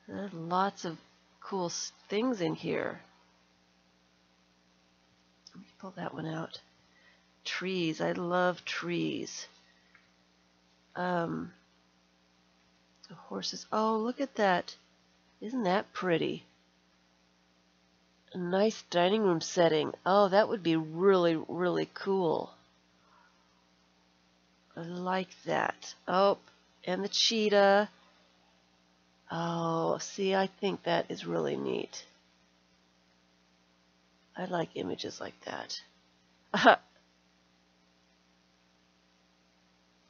There's lots of cool things in here. Let me pull that one out. Trees. I love trees. The horses. Oh, look at that. Isn't that pretty? A nice dining room setting. Oh, that would be really, really cool. I like that. Oh, and the cheetah. Oh, see, I think that is really neat. I like images like that.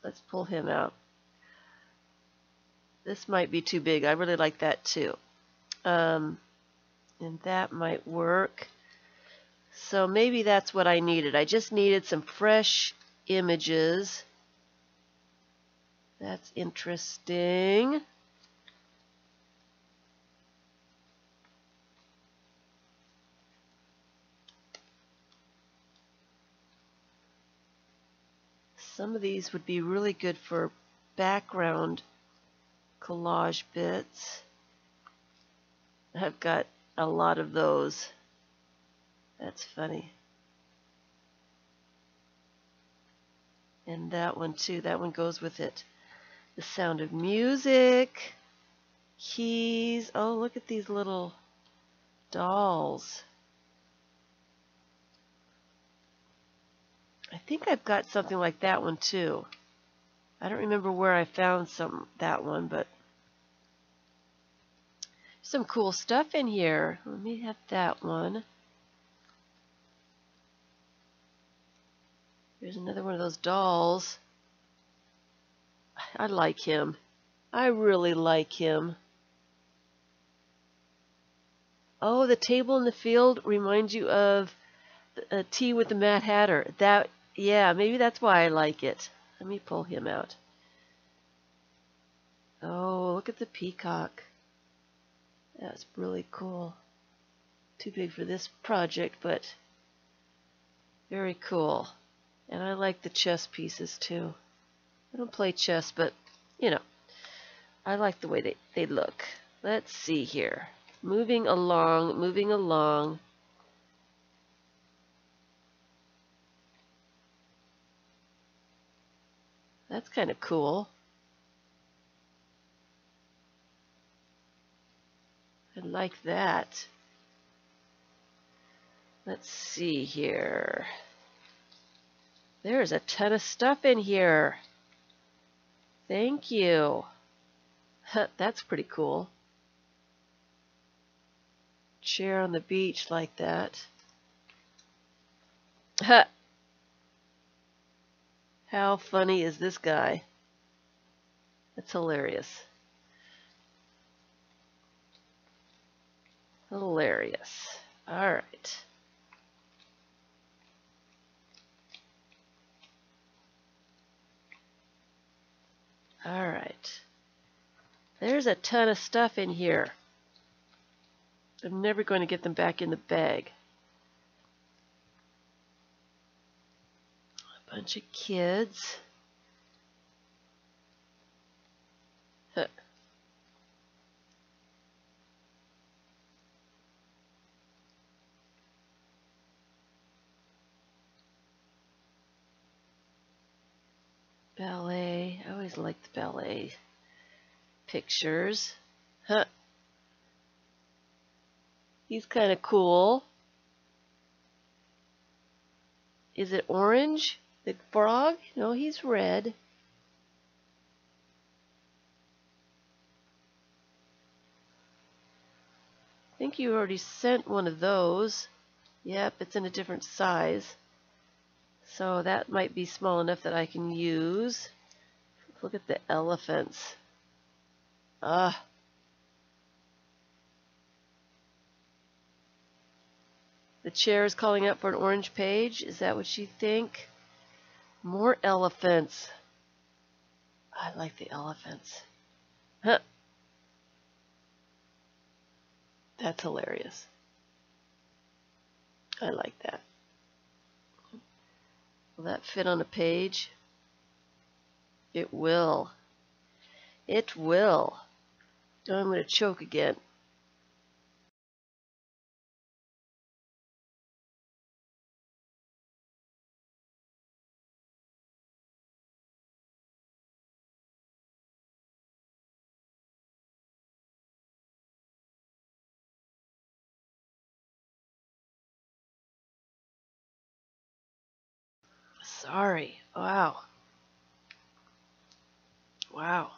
Let's pull him out. This might be too big. I really like that too. And that might work. So maybe that's what I needed. I just needed some fresh images. That's interesting. Some of these would be really good for background collage bits. I've got a lot of those. That's funny. And that one too. That one goes with it. The Sound of Music. Keys. Oh, look at these little dolls. I think I've got something like that one too. I don't remember where I found that one, but some cool stuff in here. Let me have that one. Here's another one of those dolls. I like him. I really like him. Oh, the table in the field reminds you of Tea with the Mad Hatter. Yeah, maybe that's why I like it. Let me pull him out. Oh, look at the peacock. That's really cool. Too big for this project, but very cool. And I like the chess pieces too. I don't play chess, but you know, I like the way they look. Let's see here. Moving along, moving along. That's kind of cool. I like that. Let's see here. There's a ton of stuff in here. Thank you. That's pretty cool. Chair on the beach like that. How funny is this guy? That's hilarious. Hilarious. All right. All right. There's a ton of stuff in here. I'm never going to get them back in the bag. A bunch of kids. always like the ballet pictures. Huh. He's kind of cool. Is it orange? The frog? No, he's red. I think you already sent one of those. Yep, it's in a different size. So that might be small enough that I can use. Look at the elephants. Ah. The chair is calling out for an orange page. Is that what you think? More elephants. I like the elephants. Huh. That's hilarious. I like that. Will that fit on a page? It will. It will. Oh, I'm going to choke again. Sorry. Wow. Wow.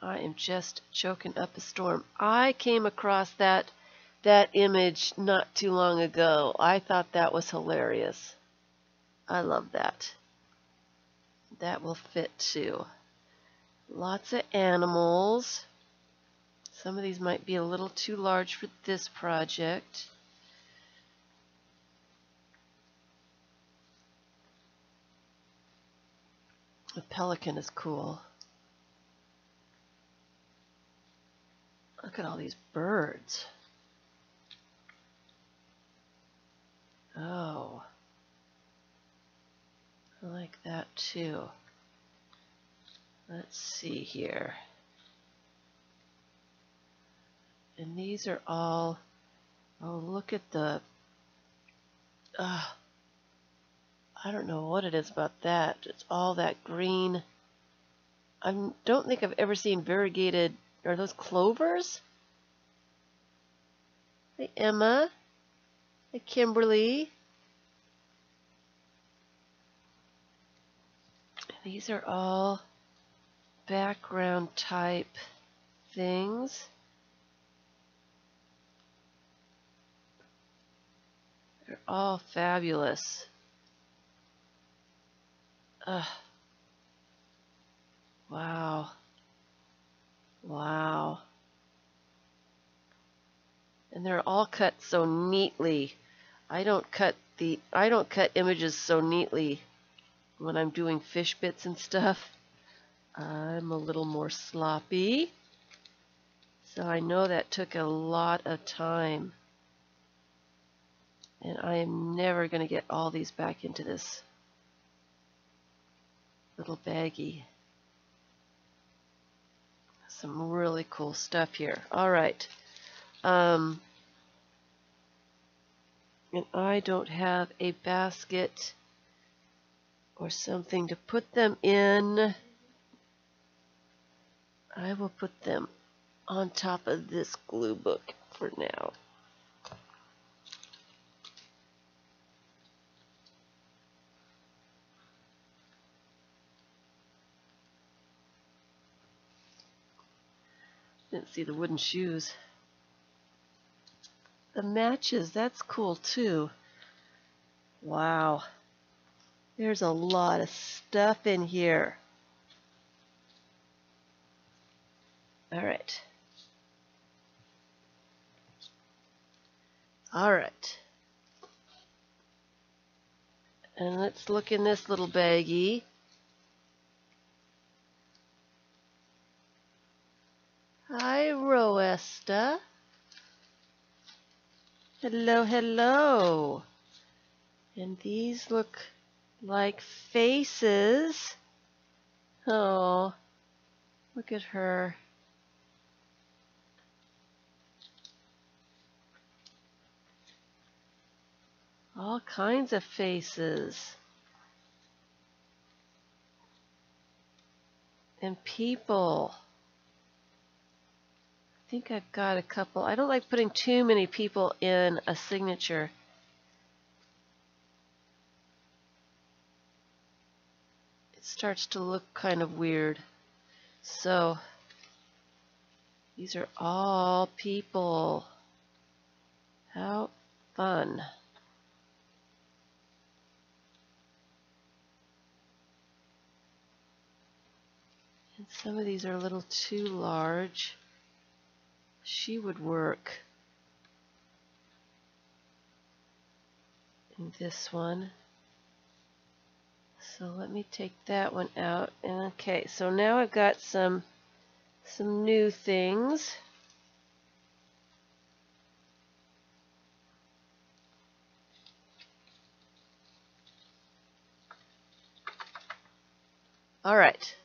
I am just choking up a storm. I came across that image not too long ago. I thought that was hilarious. I love that. That will fit too. Lots of animals. Some of these might be a little too large for this project. The pelican is cool. Look at all these birds. Oh, I like that too. Let's see here. And these are all, oh, look at the, I don't know what it is about that. It's all that green. I don't think I've ever seen variegated. Are those clovers? Hi, Emma. Hi, Kimberly. These are all background type things. They're all fabulous. Wow. Wow. And they're all cut so neatly. I don't cut images so neatly when I'm doing fish bits and stuff. I'm a little more sloppy. So I know that took a lot of time. And I am never going to get all these back into this little baggie. Some really cool stuff here. All right. And I don't have a basket or something to put them in. I will put them on top of this glue book for now. Didn't see the wooden shoes. The matches, that's cool too. Wow. There's a lot of stuff in here. All right. All right. And let's look in this little baggie. Hi, Roesta. Hello, hello. And these look like faces. Oh, look at her. All kinds of faces. And people. I think I've got a couple. I don't like putting too many people in a signature. It starts to look kind of weird. So these are all people. How fun. And some of these are a little too large. She would work in this one. So let me take that one out. And okay, so now I've got some new things. All right.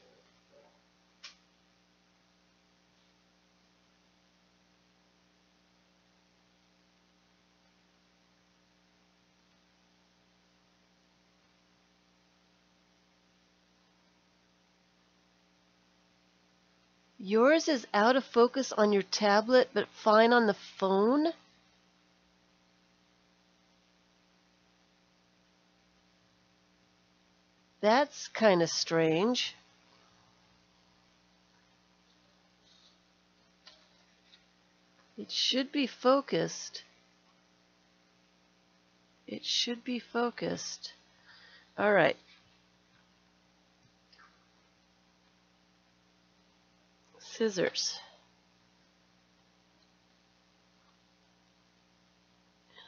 Yours is out of focus on your tablet, but fine on the phone? That's kind of strange. It should be focused. It should be focused. All right. Scissors.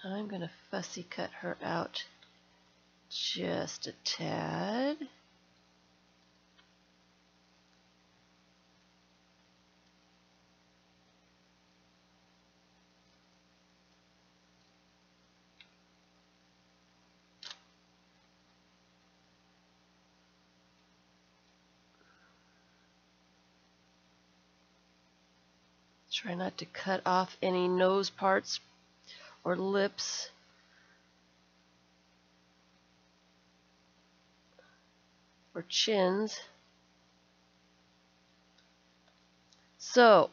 I'm going to fussy cut her out just a tad. Try not to cut off any nose parts or lips. Or chins. So,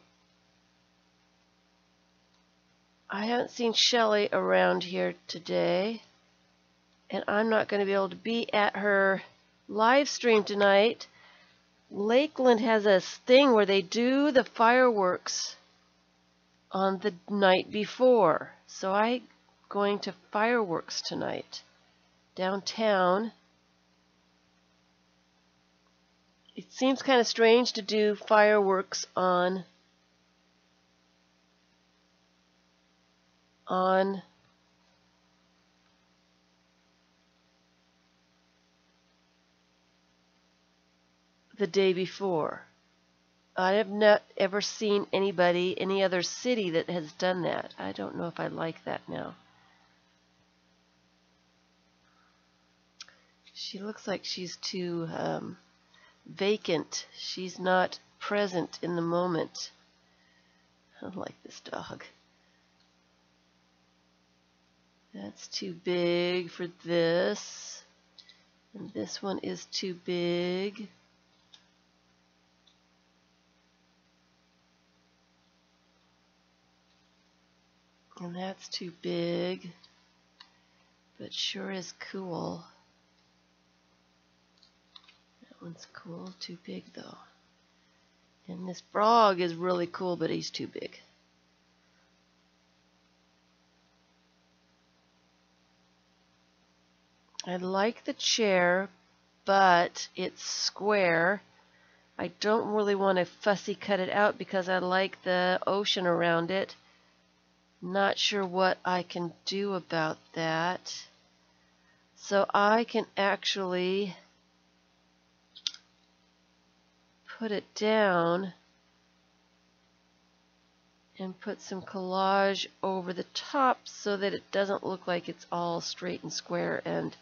I haven't seen Shelly around here today, and I'm not going to be able to be at her live stream tonight. Lakeland has a thing where they do the fireworks on the night before. So I'm going to fireworks tonight downtown. It seems kind of strange to do fireworks on the day before. I have not ever seen anybody, any other city that has done that. I don't know if I like that now. She looks like she's too vacant. She's not present in the moment. I like this dog. That's too big for this. And this one is too big. And that's too big, but sure is cool. That one's cool, too big though. And this frog is really cool, but he's too big. I like the chair, but it's square. I don't really want to fussy cut it out because I like the ocean around it. Not sure what I can do about that. So I can actually put it down and put some collage over the top so that it doesn't look like it's all straight and square and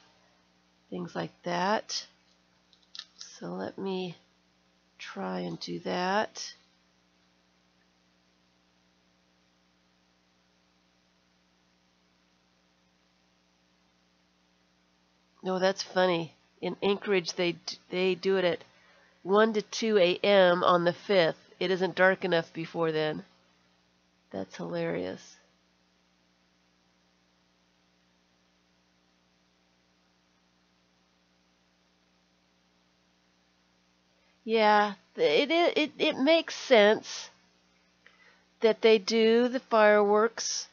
things like that. So let me try and do that. No, that's funny. In Anchorage, they do it at 1 to 2 a.m. on the 5th. It isn't dark enough before then. That's hilarious. Yeah, it makes sense that they do the fireworks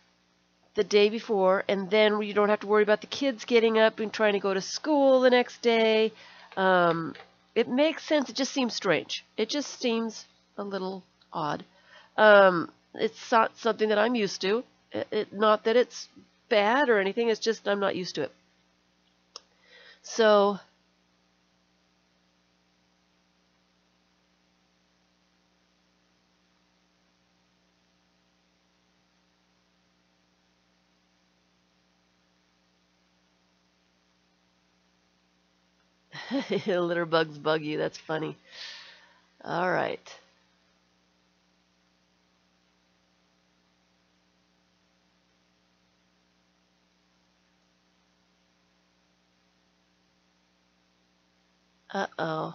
the day before, and then you don't have to worry about the kids getting up and trying to go to school the next day. It makes sense. It just seems strange. It just seems a little odd. It's not something that I'm used to. Not that it's bad or anything. It's just I'm not used to it. So litter bugs bug you. That's funny. All right. Uh-oh.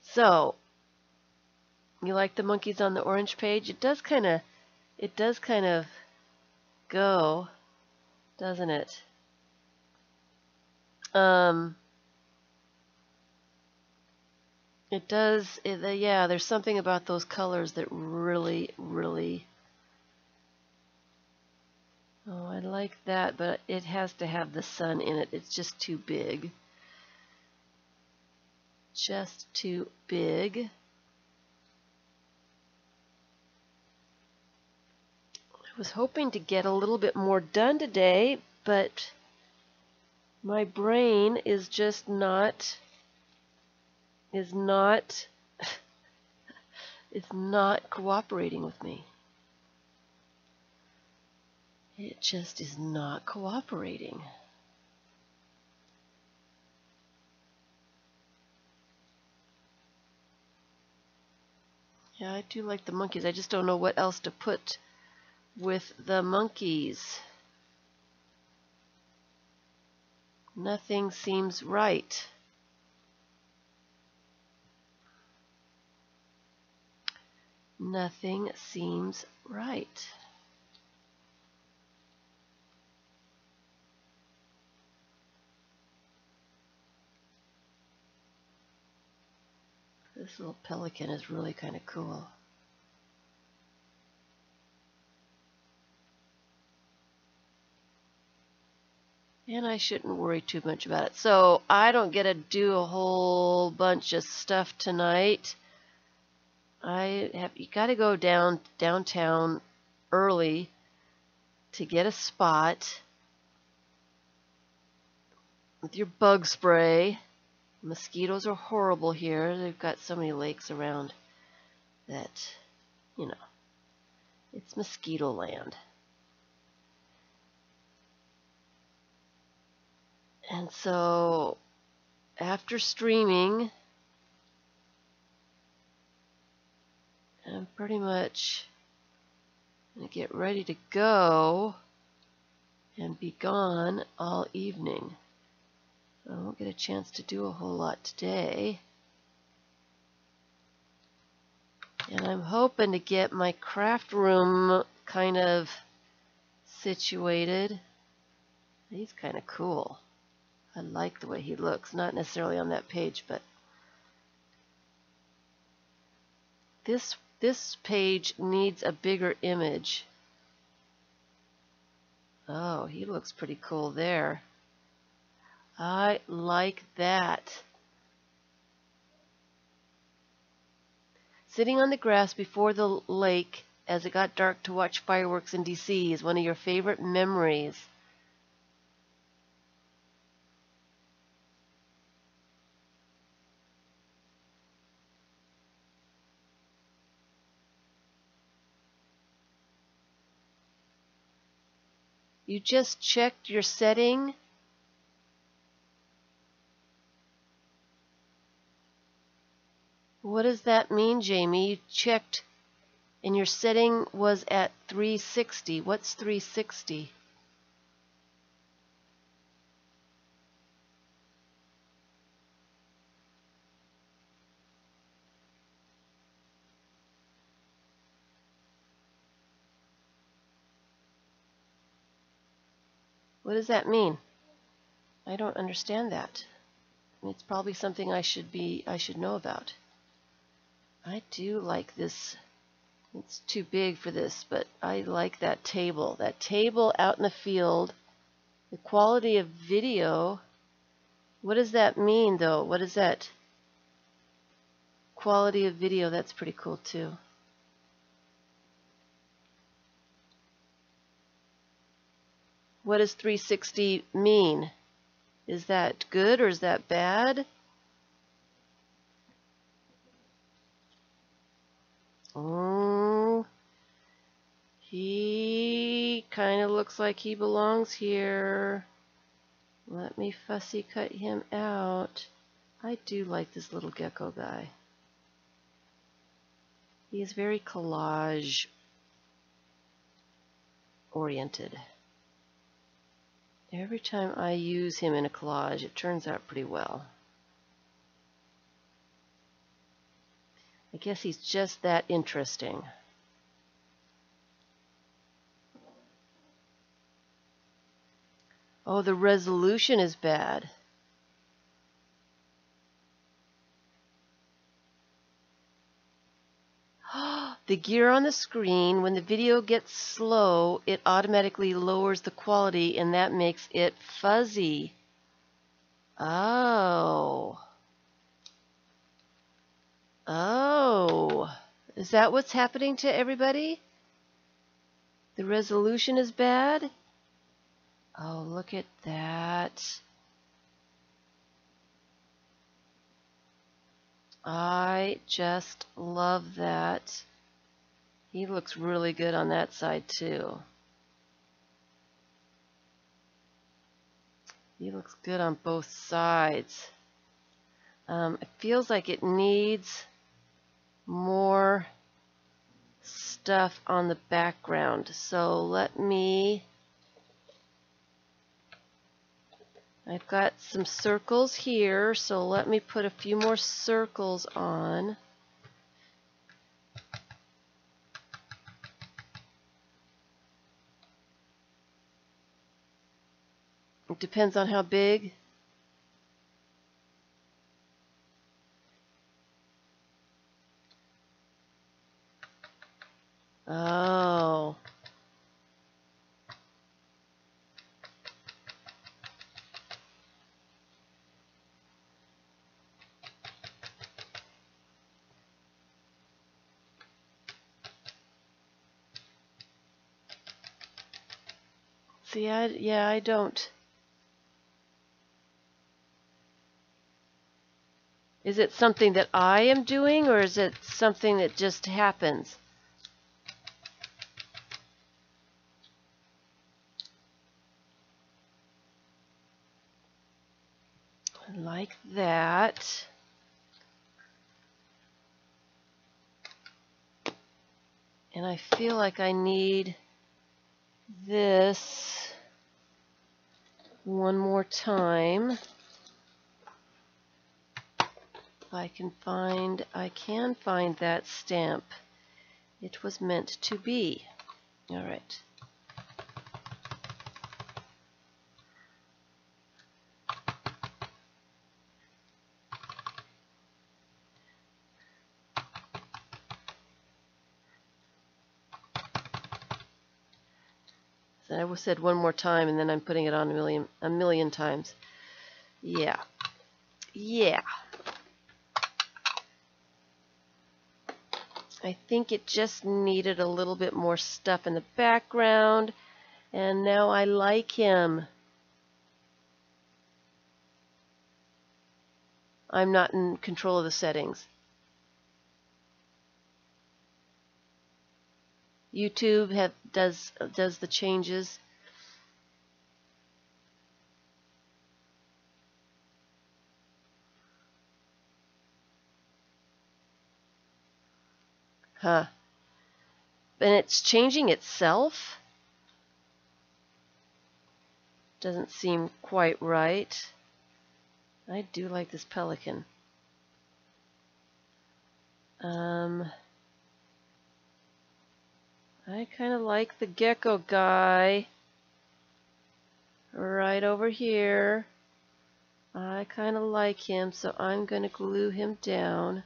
So, you like the monkeys on the orange page? It does kind of go, doesn't it? It does. Yeah, there's something about those colors that really, really. Oh, I like that, but it has to have the sun in it. It's just too big. Just too big. I was hoping to get a little bit more done today, but my brain is just not is not cooperating with me. It just is not cooperating. Yeah, I do like the monkeys. I just don't know what else to put with the monkeys. Nothing seems right. Nothing seems right. This little pelican is really kind of cool. And I shouldn't worry too much about it. So I don't get to do a whole bunch of stuff tonight. You got to go downtown early to get a spot with your bug spray. Mosquitoes are horrible here. They've got so many lakes around that, you know, it's mosquito land. And so after streaming, I'm pretty much going to get ready to go and be gone all evening. I won't get a chance to do a whole lot today. And I'm hoping to get my craft room kind of situated. He's kind of cool. I like the way he looks. Not necessarily on that page, but this page needs a bigger image. Oh, he looks pretty cool there. I like that. Sitting on the grass before the lake as it got dark to watch fireworks in DC is one of your favorite memories. You just checked your setting? What does that mean, Jamie? You checked And your setting was at 360. What's 360? What does that mean? I don't understand that. It's probably something I should know about. I do like this. It's too big for this, but I like that table. That table out in the field. The quality of video. What does that mean, though? What is that? Quality of video. That's pretty cool, too. What does 360 mean? Is that good or is that bad? Oh, he kind of looks like he belongs here. Let me fussy cut him out. I do like this little gecko guy. He is very collage oriented. Every time I use him in a collage, it turns out pretty well. I guess he's just that interesting. Oh, the resolution is bad. The gear on the screen, when the video gets slow, it automatically lowers the quality, and that makes it fuzzy. Oh. Oh. Is that what's happening to everybody? The resolution is bad? Oh, look at that. I just love that. He looks really good on that side too. He looks good on both sides. It feels like it needs more stuff on the background. So I've got some circles here, so let me put a few more circles on. It depends on how big. Oh. See, I don't. Is it something that I am doing, or is it something that just happens? Like that. And I feel like I need this one more time. I can find that stamp. It was meant to be. All right. So I said one more time, and then I'm putting it on a million times. Yeah. Yeah. I think it just needed a little bit more stuff in the background, and now I like him. I'm not in control of the settings. YouTube does the changes. Huh. and it's changing itself. Doesn't seem quite right. I do like this pelican. I kind of like the gecko guy right over here. I kind of like him, so I'm going to glue him down.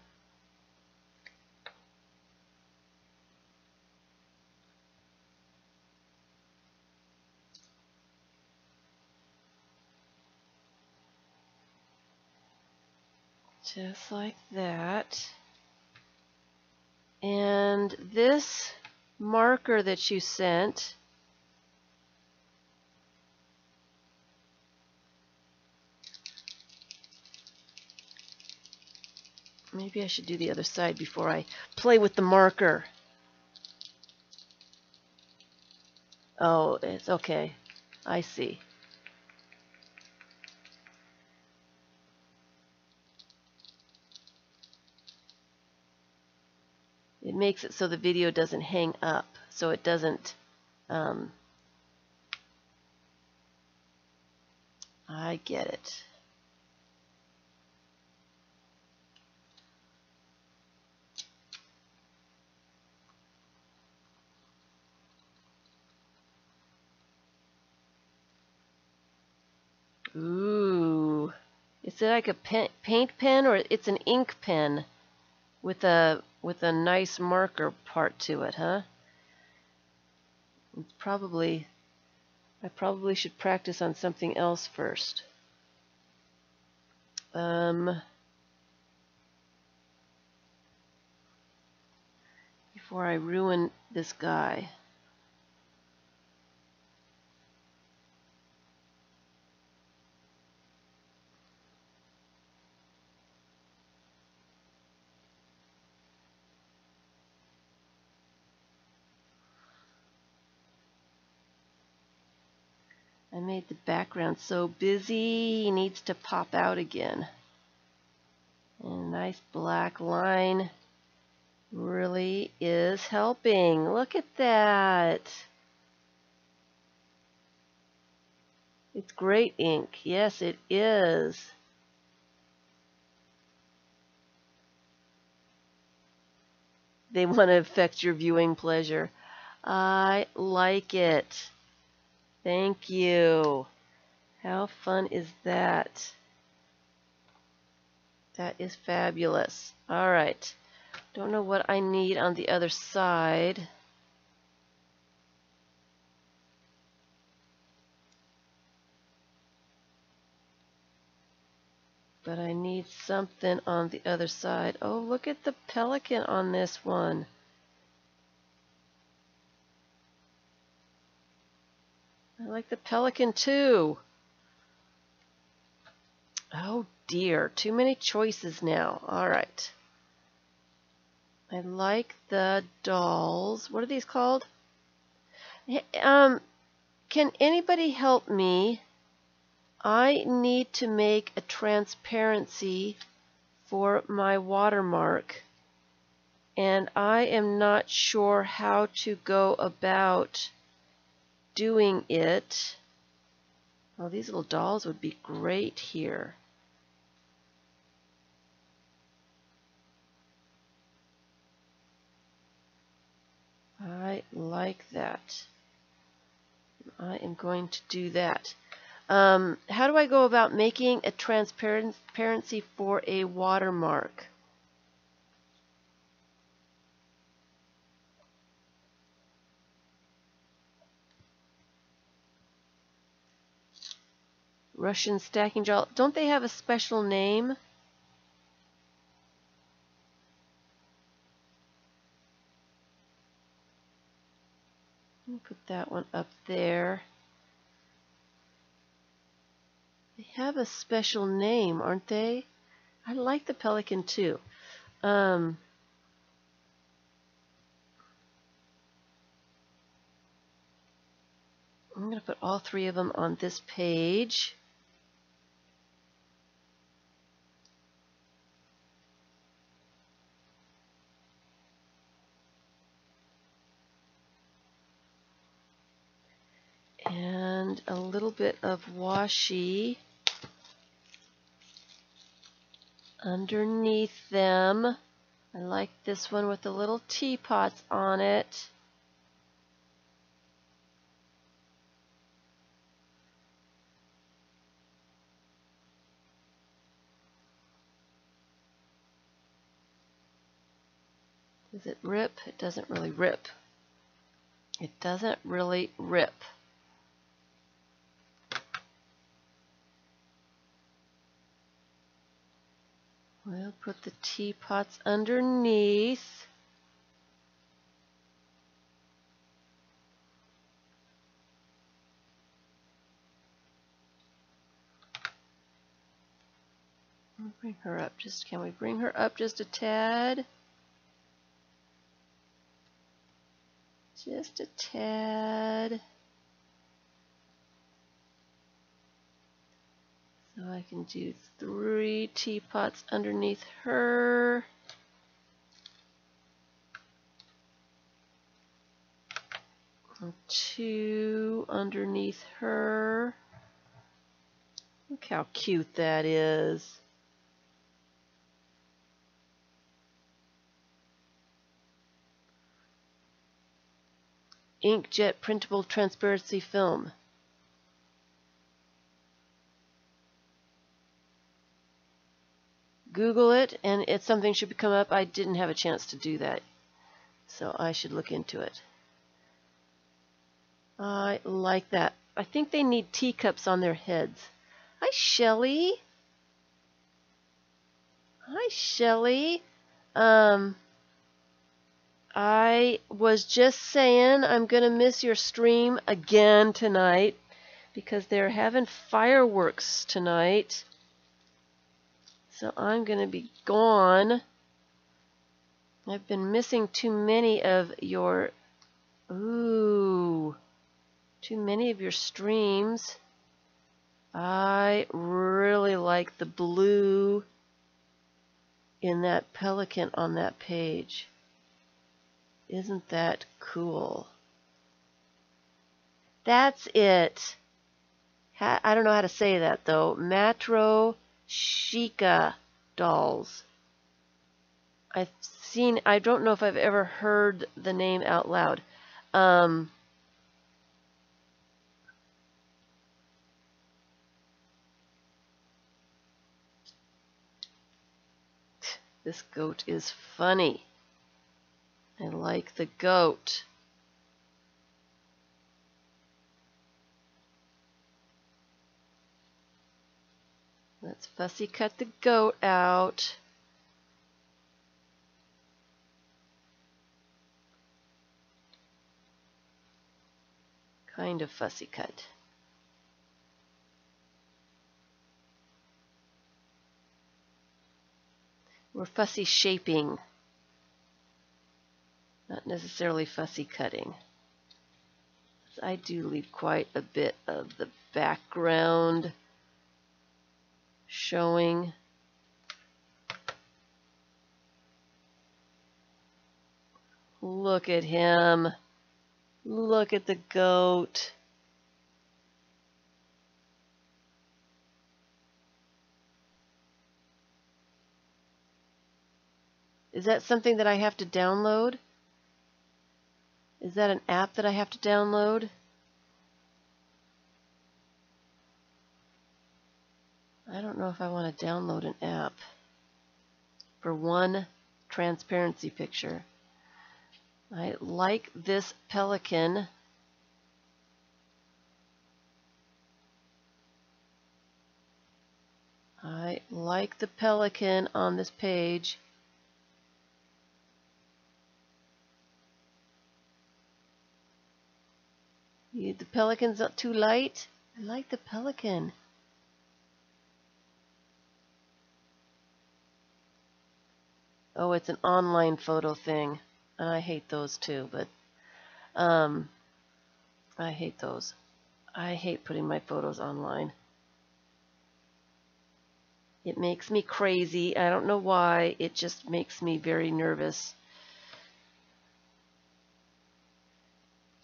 Just like that. And this marker that you sent, maybe I should do the other side before I play with the marker. Oh, it's okay. I see. It makes it so the video doesn't hang up, so it doesn't, I get it. Ooh. Is it like a paint pen, or it's an ink pen with a nice marker part to it, huh? It's probably, I probably should practice on something else first. Before I ruin this guy. I made the background so busy, he needs to pop out again. And a nice black line really is helping. Look at that. It's great ink. Yes, it is. They want to affect your viewing pleasure. I like it. Thank you. How fun is that? That is fabulous. All right. Don't know what I need on the other side. But I need something on the other side. Oh, look at the pelican on this one. I like the pelican too. Oh dear, too many choices now. All right. I like the dolls. What are these called? Can anybody help me? I need to make a transparency for my watermark, and I am not sure how to go about doing it. Oh, these little dolls would be great here. I like that. I am going to do that. How do I go about making a transparency for a watermark? Russian stacking gel. Don't they have a special name? Let me put that one up there. They have a special name, aren't they? I like the pelican too. I'm going to put all three of them on this page. and a little bit of washi underneath them. I like this one with the little teapots on it. Does it rip? It doesn't really rip. It doesn't really rip. We'll put the teapots underneath. We'll bring her up just, can we bring her up just a tad? Just a tad. So I can do 3 teapots underneath her. And 2 underneath her. Look how cute that is. Inkjet printable transparency film. Google it, and it's something should come up. I didn't have a chance to do that, so I should look into it. I like that. I think they need teacups on their heads. Hi, Shelly. Hi, Shelly. I was just saying I'm going to miss your stream again tonight because they're having fireworks tonight. So I'm going to be gone. I've been missing too many of your streams. I really like the blue in that pelican on that page. Isn't that cool? That's it. I don't know how to say that though. Matryoshika dolls. I don't know if I've ever heard the name out loud. This goat is funny. I like the goat. Let's fussy cut the goat out. Kind of fussy cut. We're fussy shaping, not necessarily fussy cutting. I do leave quite a bit of the background showing. Look at him. Look at the goat. Is that something that I have to download? Is that an app that I have to download? I don't know if I want to download an app for one transparency picture. I like this pelican. I like the pelican on this page. The pelican's not too light. I like the pelican. Oh, it's an online photo thing. And I hate those too, but I hate those. I hate putting my photos online. It makes me crazy. I don't know why. It just makes me very nervous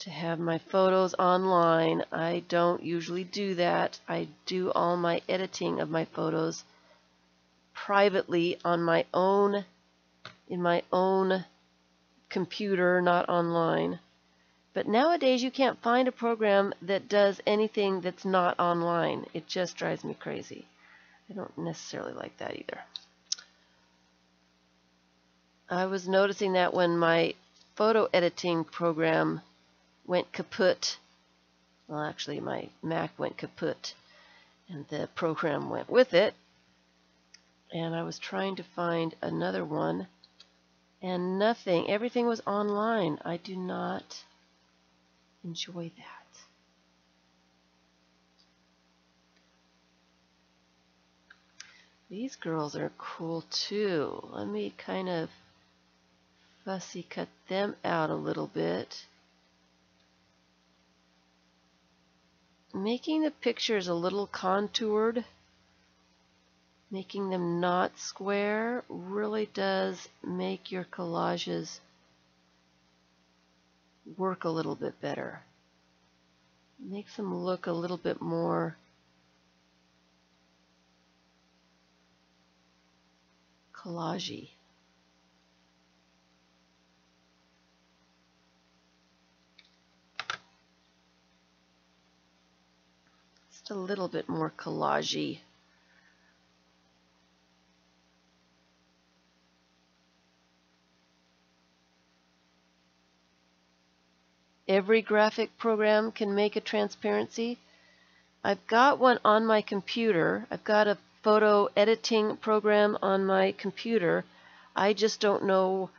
to have my photos online. I don't usually do that. I do all my editing of my photos privately on my own, in my own computer, not online. But nowadays you can't find a program that does anything that's not online. It just drives me crazy. I don't necessarily like that either. I was noticing that when my photo editing program went kaput, well, actually my Mac went kaput and the program went with it, and I was trying to find another one and nothing, everything was online. I do not enjoy that. These girls are cool too. Let me kind of fussy cut them out a little bit. Making the pictures a little contoured, making them not square, really does make your collages work a little bit better. Makes them look a little bit more collagey. Just a little bit more collagey. Every graphic program can make a transparency. I've got one on my computer. I've got a photo editing program on my computer. I just don't know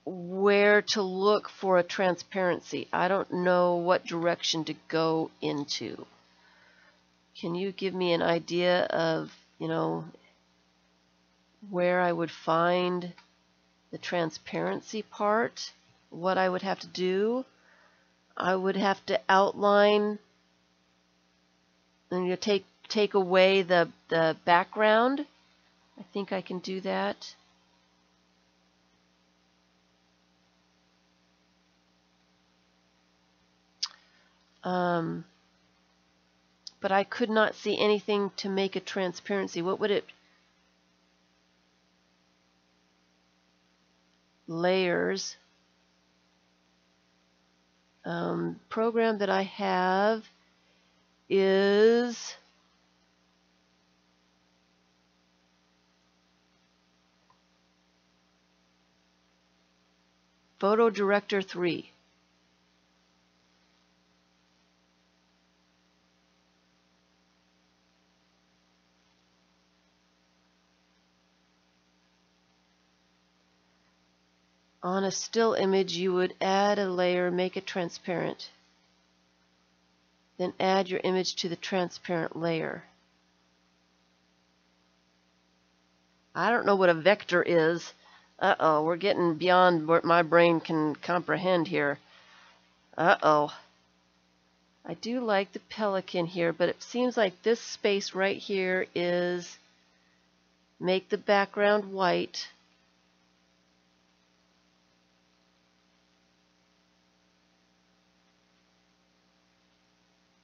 where to look for a transparency. I don't know what direction to go into. Can you give me an idea of, where I would find the transparency part? What I would have to do? I would have to outline and take away the background. I think I can do that. But I could not see anything to make a transparency. What would it? Layers. Program that I have is Photo Director 3. On a still image, you would add a layer, make it transparent. Then add your image to the transparent layer. I don't know what a vector is. Uh-oh, we're getting beyond what my brain can comprehend here. Uh-oh. I do like the pelican here, but it seems like this space right here is make the background white.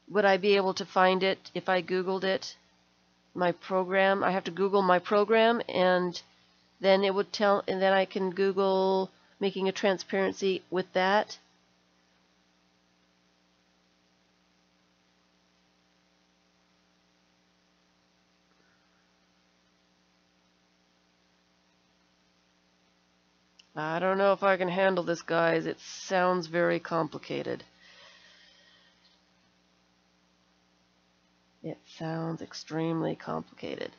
Would I be able to find it if I Googled it? My program, I have to Google my program, and then it would tell, and then I can Google making a transparency with that. I don't know if I can handle this, guys. It sounds very complicated. It sounds extremely complicated.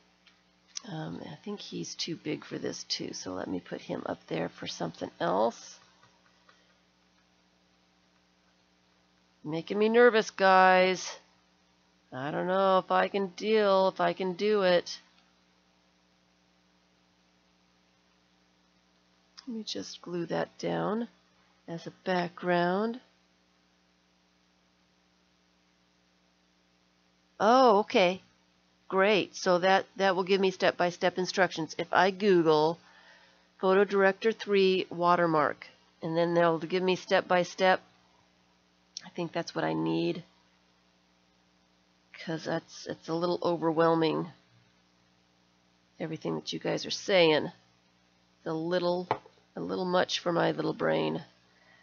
I think he's too big for this too, so let me put him up there for something else. Making me nervous, guys. I don't know if I can do it. Let me just glue that down as a background. Oh, okay. Great. So that will give me step-by-step instructions. If I Google Photo Director 3 watermark, and then they'll give me step-by-step think that's what I need, because it's a little overwhelming, everything that you guys are saying. It's a little much for my little brain,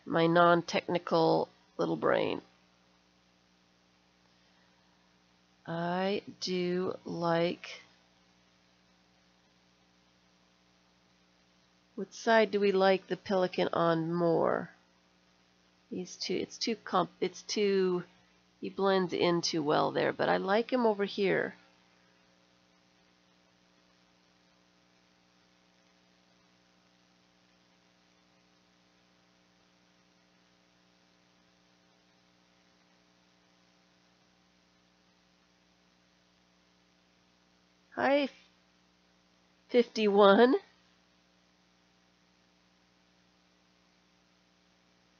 my non-technical little brain. I do like... What side do we like the pelican on more? These two, it's too, he blends in too well there, but I like him over here. Hi, 51.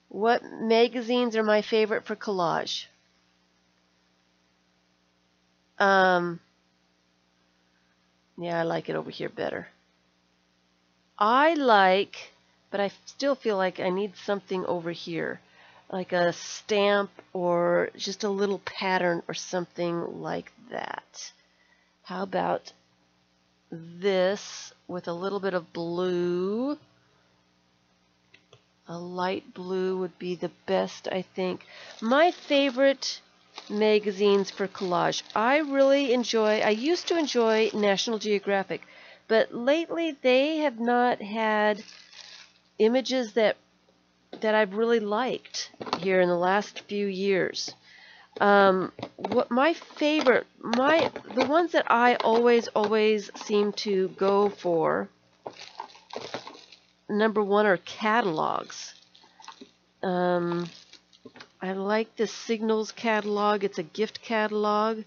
What magazines are my favorite for collage? Yeah, I like it over here better. I like, but I still feel like I need something over here, like a stamp or just a little pattern or something like that. How about this with a little bit of blue? A light blue would be the best, I think. My favorite magazines for collage. I used to enjoy National Geographic, but lately they have not had images that I've really liked here in the last few years. What my favorite, the ones that I always seem to go for, number one are catalogs. I like the Signals catalog. It's a gift catalog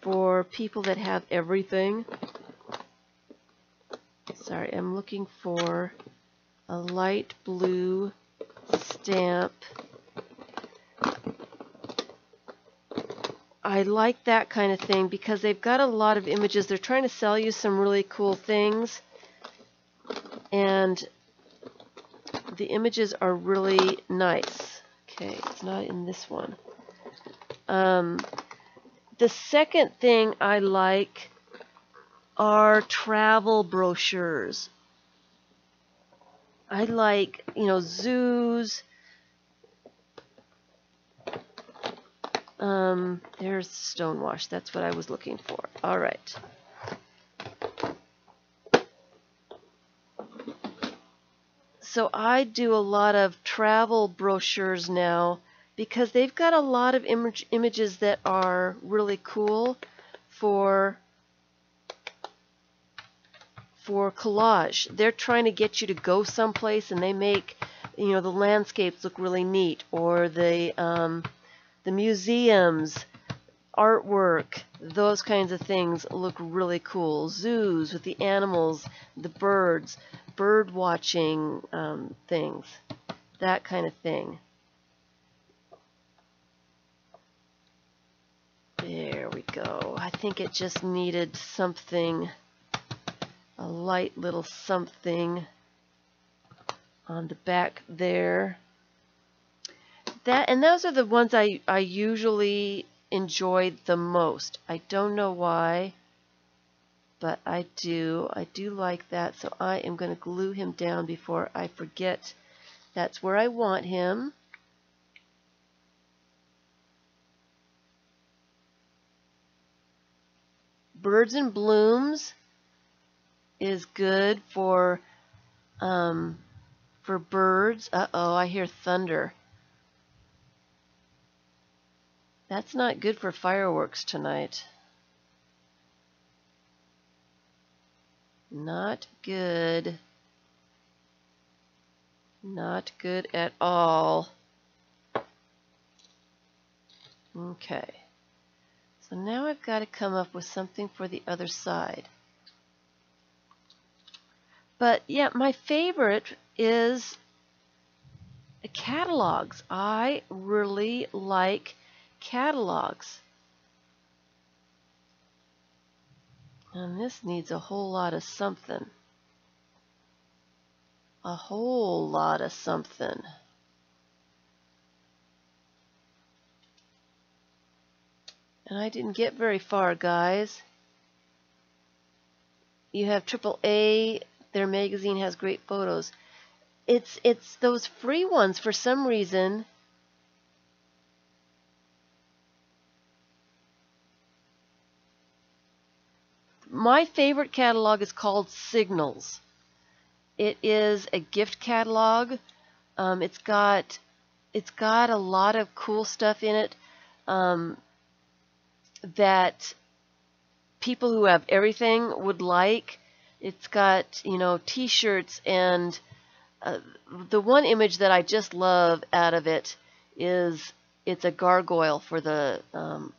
for people that have everything. Sorry, I'm looking for a light blue stamp. I like that kind of thing because they've got a lot of images. They're trying to sell you some really cool things, and the images are really nice. Okay, it's not in this one. The second thing I like are travel brochures. I like, zoos. There's Stonewash. That's what I was looking for. All right. So I do a lot of travel brochures now because they've got a lot of images that are really cool for collage. They're trying to get you to go someplace, and they make the landscapes look really neat, or the museums, artwork, those kinds of things look really cool. Zoos with the animals, the birds, bird watching things, that kind of thing. There we go. I think it just needed something, a light little something on the back there. And those are the ones I usually enjoy the most. I don't know why, but I do like that. So I am going to glue him down before I forget. That's where I want him. Birds and Blooms is good for birds. Uh-oh, I hear thunder. That's not good for fireworks tonight. Not good. Not good at all. Okay. So now I've got to come up with something for the other side. But yeah, my favorite is catalogs. I really like catalogs. And this needs a whole lot of something. A whole lot of something. And I didn't get very far, guys. You have AAA. Their magazine has great photos. It's those free ones for some reason. My favorite catalog is called Signals. It is a gift catalog. It's got a lot of cool stuff in it that people who have everything would like. It's got, you know, T-shirts, and the one image that I just love out of it is it's a gargoyle for the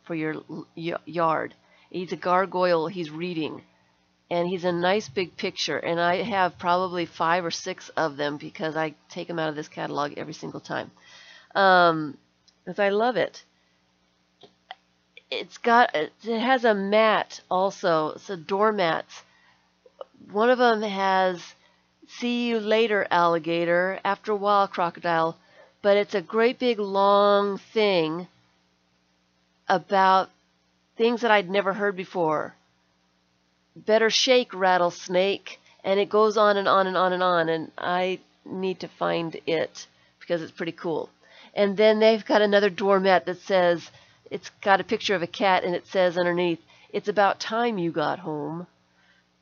for your yard. He's a gargoyle. He's reading, and he's a nice big picture. And I have probably 5 or 6 of them because I take them out of this catalog every single time. Because I love it. It has a mat also. It's a doormats. One of them has "See you later, alligator. After a while, crocodile." But it's a great big long thing about things that I'd never heard before. "Better shake, rattlesnake," and it goes on and on and on and on, and I need to find it because it's pretty cool. And then they've got another doormat that says, it's got a picture of a cat, and it says underneath, "It's about time you got home."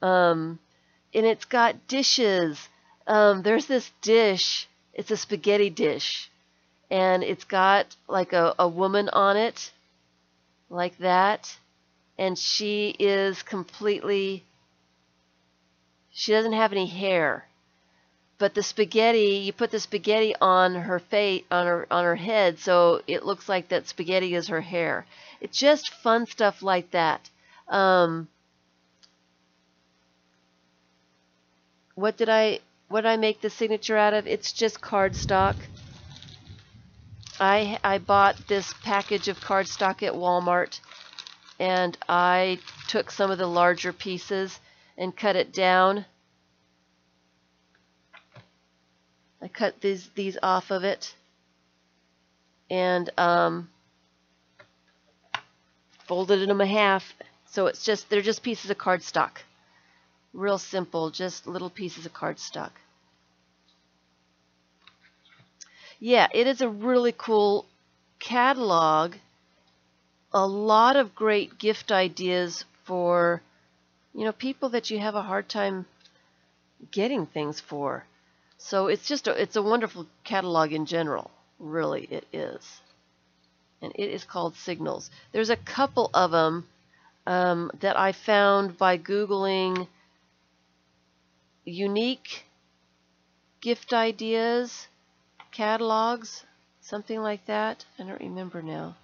And it's got dishes. There's this dish. It's a spaghetti dish, and it's got like a woman on it, like that. And she is completely, she doesn't have any hair. But the spaghetti, you put the spaghetti on her face, on her head, so it looks like that spaghetti is her hair. It's just fun stuff like that. What did I make the signature out of? It's just cardstock. I bought this package of cardstock at Walmart, and I took some of the larger pieces and cut it down. I cut these off of it, and folded them in half. So it's just, they're just pieces of cardstock. Real simple, just little pieces of cardstock. Yeah, it is a really cool catalog. A lot of great gift ideas for, you know, people that you have a hard time getting things for. So it's a wonderful catalog in general. Really, it is. And it is called Signals. There's a couple of them that I found by Googling unique gift ideas, catalogs, something like that. I don't remember now.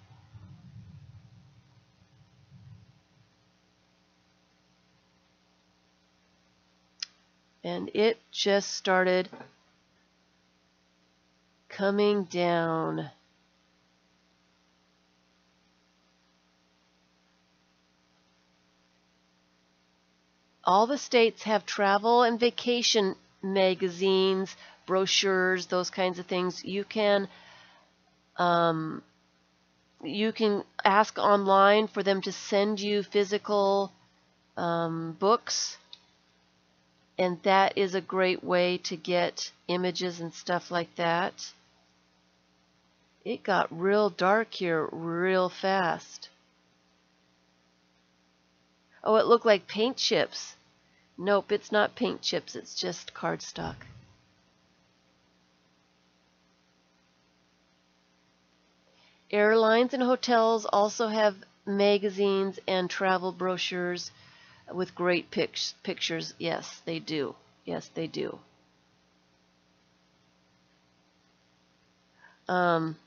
And it just started coming down. All the states have travel and vacation magazines, brochures, those kinds of things. You can ask online for them to send you physical books. And that is a great way to get images and stuff like that. It got real dark here real fast. Oh, it looked like paint chips. Nope, it's not paint chips, it's just cardstock. Airlines and hotels also have magazines and travel brochures with great pictures. Yes, they do. Yes, they do. I'm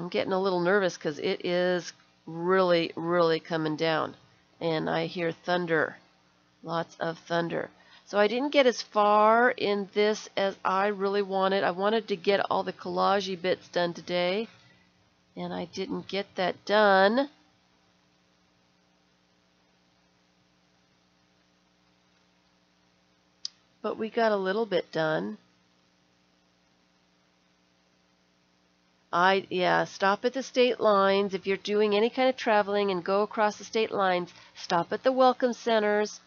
getting a little nervous because it is really, really coming down. And I hear thunder. Lots of thunder. So I didn't get as far in this as I really wanted. I wanted to get all the collage-y bits done today, and I didn't get that done. But we got a little bit done. Yeah, stop at the state lines. If you're doing any kind of traveling and go across the state lines, stop at the welcome centers.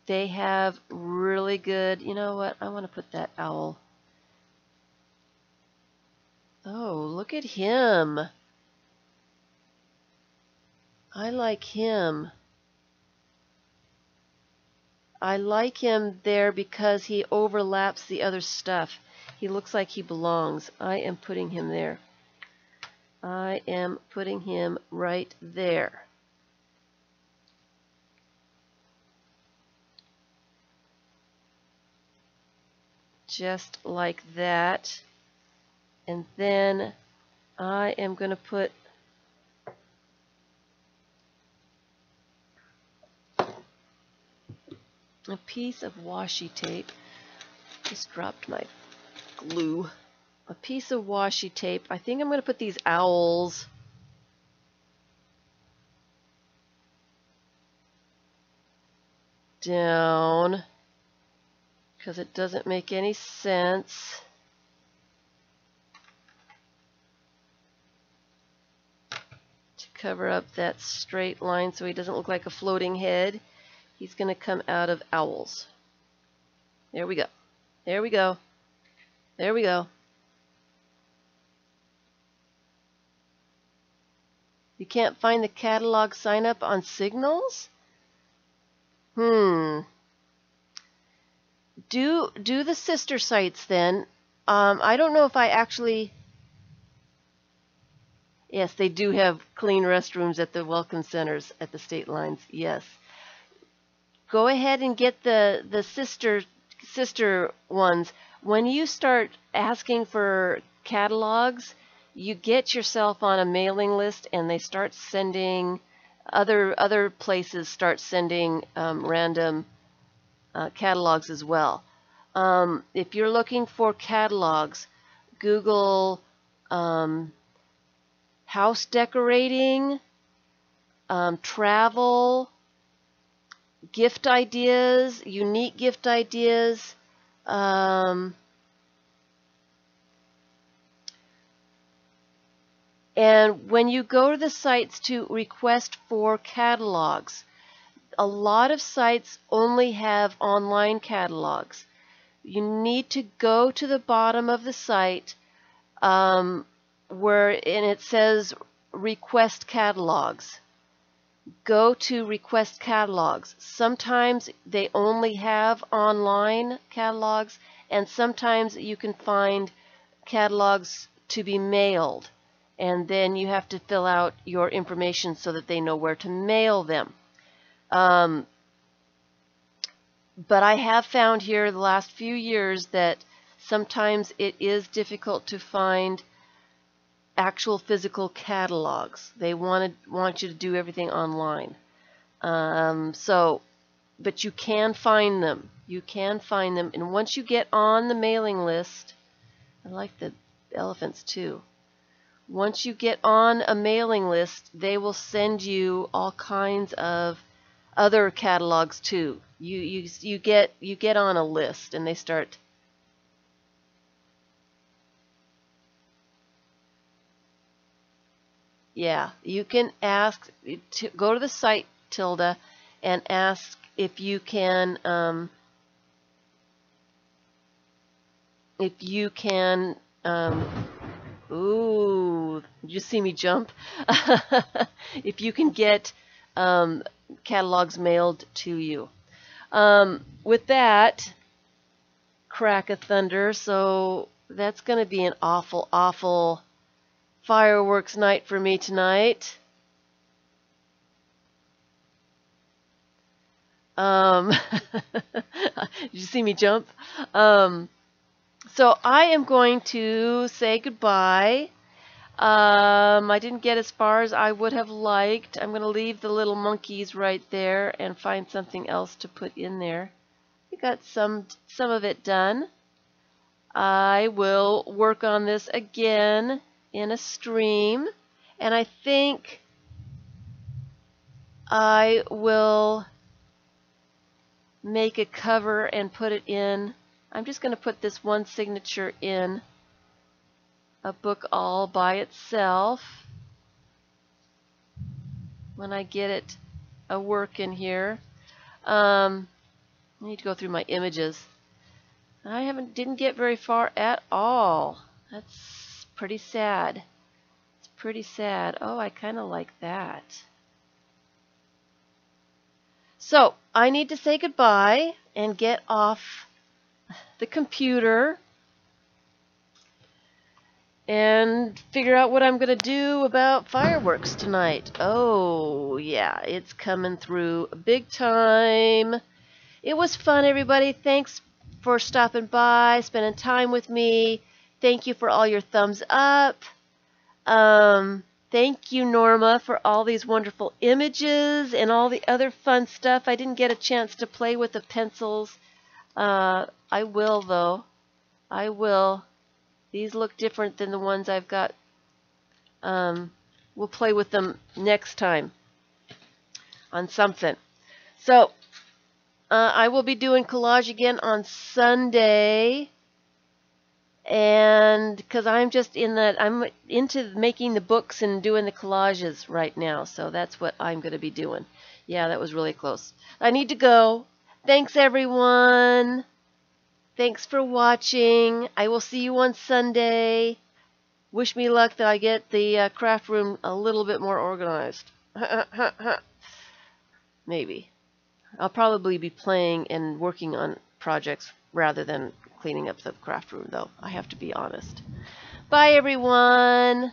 They have really good, you know what, I want to put that owl. Oh, look at him. I like him. I like him there because he overlaps the other stuff. He looks like he belongs. I am putting him there. I am putting him right there. Just like that. And then I am going to put a piece of washi tape. Just dropped my glue. A piece of washi tape. I think I'm going to put these owls down because it doesn't make any sense. To cover up that straight line so he doesn't look like a floating head, he's going to come out of owls. There we go. There we go. There we go. You can't find the catalog sign up on Signals? Do the sister sites then. I don't know if I actually... Yes, they do have clean restrooms at the welcome centers at the state lines. Yes. Go ahead and get the sister ones. When you start asking for catalogs, you get yourself on a mailing list, and they start sending other places start sending random catalogs as well. If you're looking for catalogs, Google house decorating, travel, gift ideas, unique gift ideas. And when you go to the sites to request for catalogs, a lot of sites only have online catalogs. You need to go to the bottom of the site where it says request catalogs. Go to request catalogs. Sometimes they only have online catalogs, and sometimes you can find catalogs to be mailed, and then you have to fill out your information so that they know where to mail them. But I have found here the last few years that sometimes it is difficult to find actual physical catalogs. They want you to do everything online. But you can find them. You can find them. And once you get on the mailing list, I like the elephants too. Once you get on a mailing list, they will send you all kinds of other catalogs too. You get on a list, and they start. Yeah, you can ask to go to the site, Tilda, and ask if you can ooh, did you see me jump? If you can get catalogs mailed to you. With that, crack of thunder, so that's going to be an awful fireworks night for me tonight. Did you see me jump? So I am going to say goodbye. I didn't get as far as I would have liked. I'm going to leave the little monkeys right there and find something else to put in there. We got some of it done. I will work on this again in a stream, and I think I will make a cover and put it in. I'm just going to put this one signature in a book all by itself when I get it a work in here. I need to go through my images. I didn't get very far at all. That's pretty sad. It's pretty sad. Oh, I kind of like that. So I need to say goodbye and get off the computer and figure out what I'm going to do about fireworks tonight. Oh, yeah, it's coming through big time. It was fun, everybody. Thanks for stopping by, spending time with me. Thank you for all your thumbs up. Thank you, Norma, for all these wonderful images and all the other fun stuff. I didn't get a chance to play with the pencils. I will, though. I will. These look different than the ones I've got. We'll play with them next time on something. So, I will be doing collage again on Sunday. And because I'm just I'm into making the books and doing the collages right now. So that's what I'm going to be doing. Yeah, that was really close. I need to go. Thanks, everyone. Thanks for watching. I will see you on Sunday. Wish me luck that I get the craft room a little bit more organized. Maybe. I'll probably be playing and working on projects rather than cleaning up the craft room, though. I have to be honest. Bye, everyone.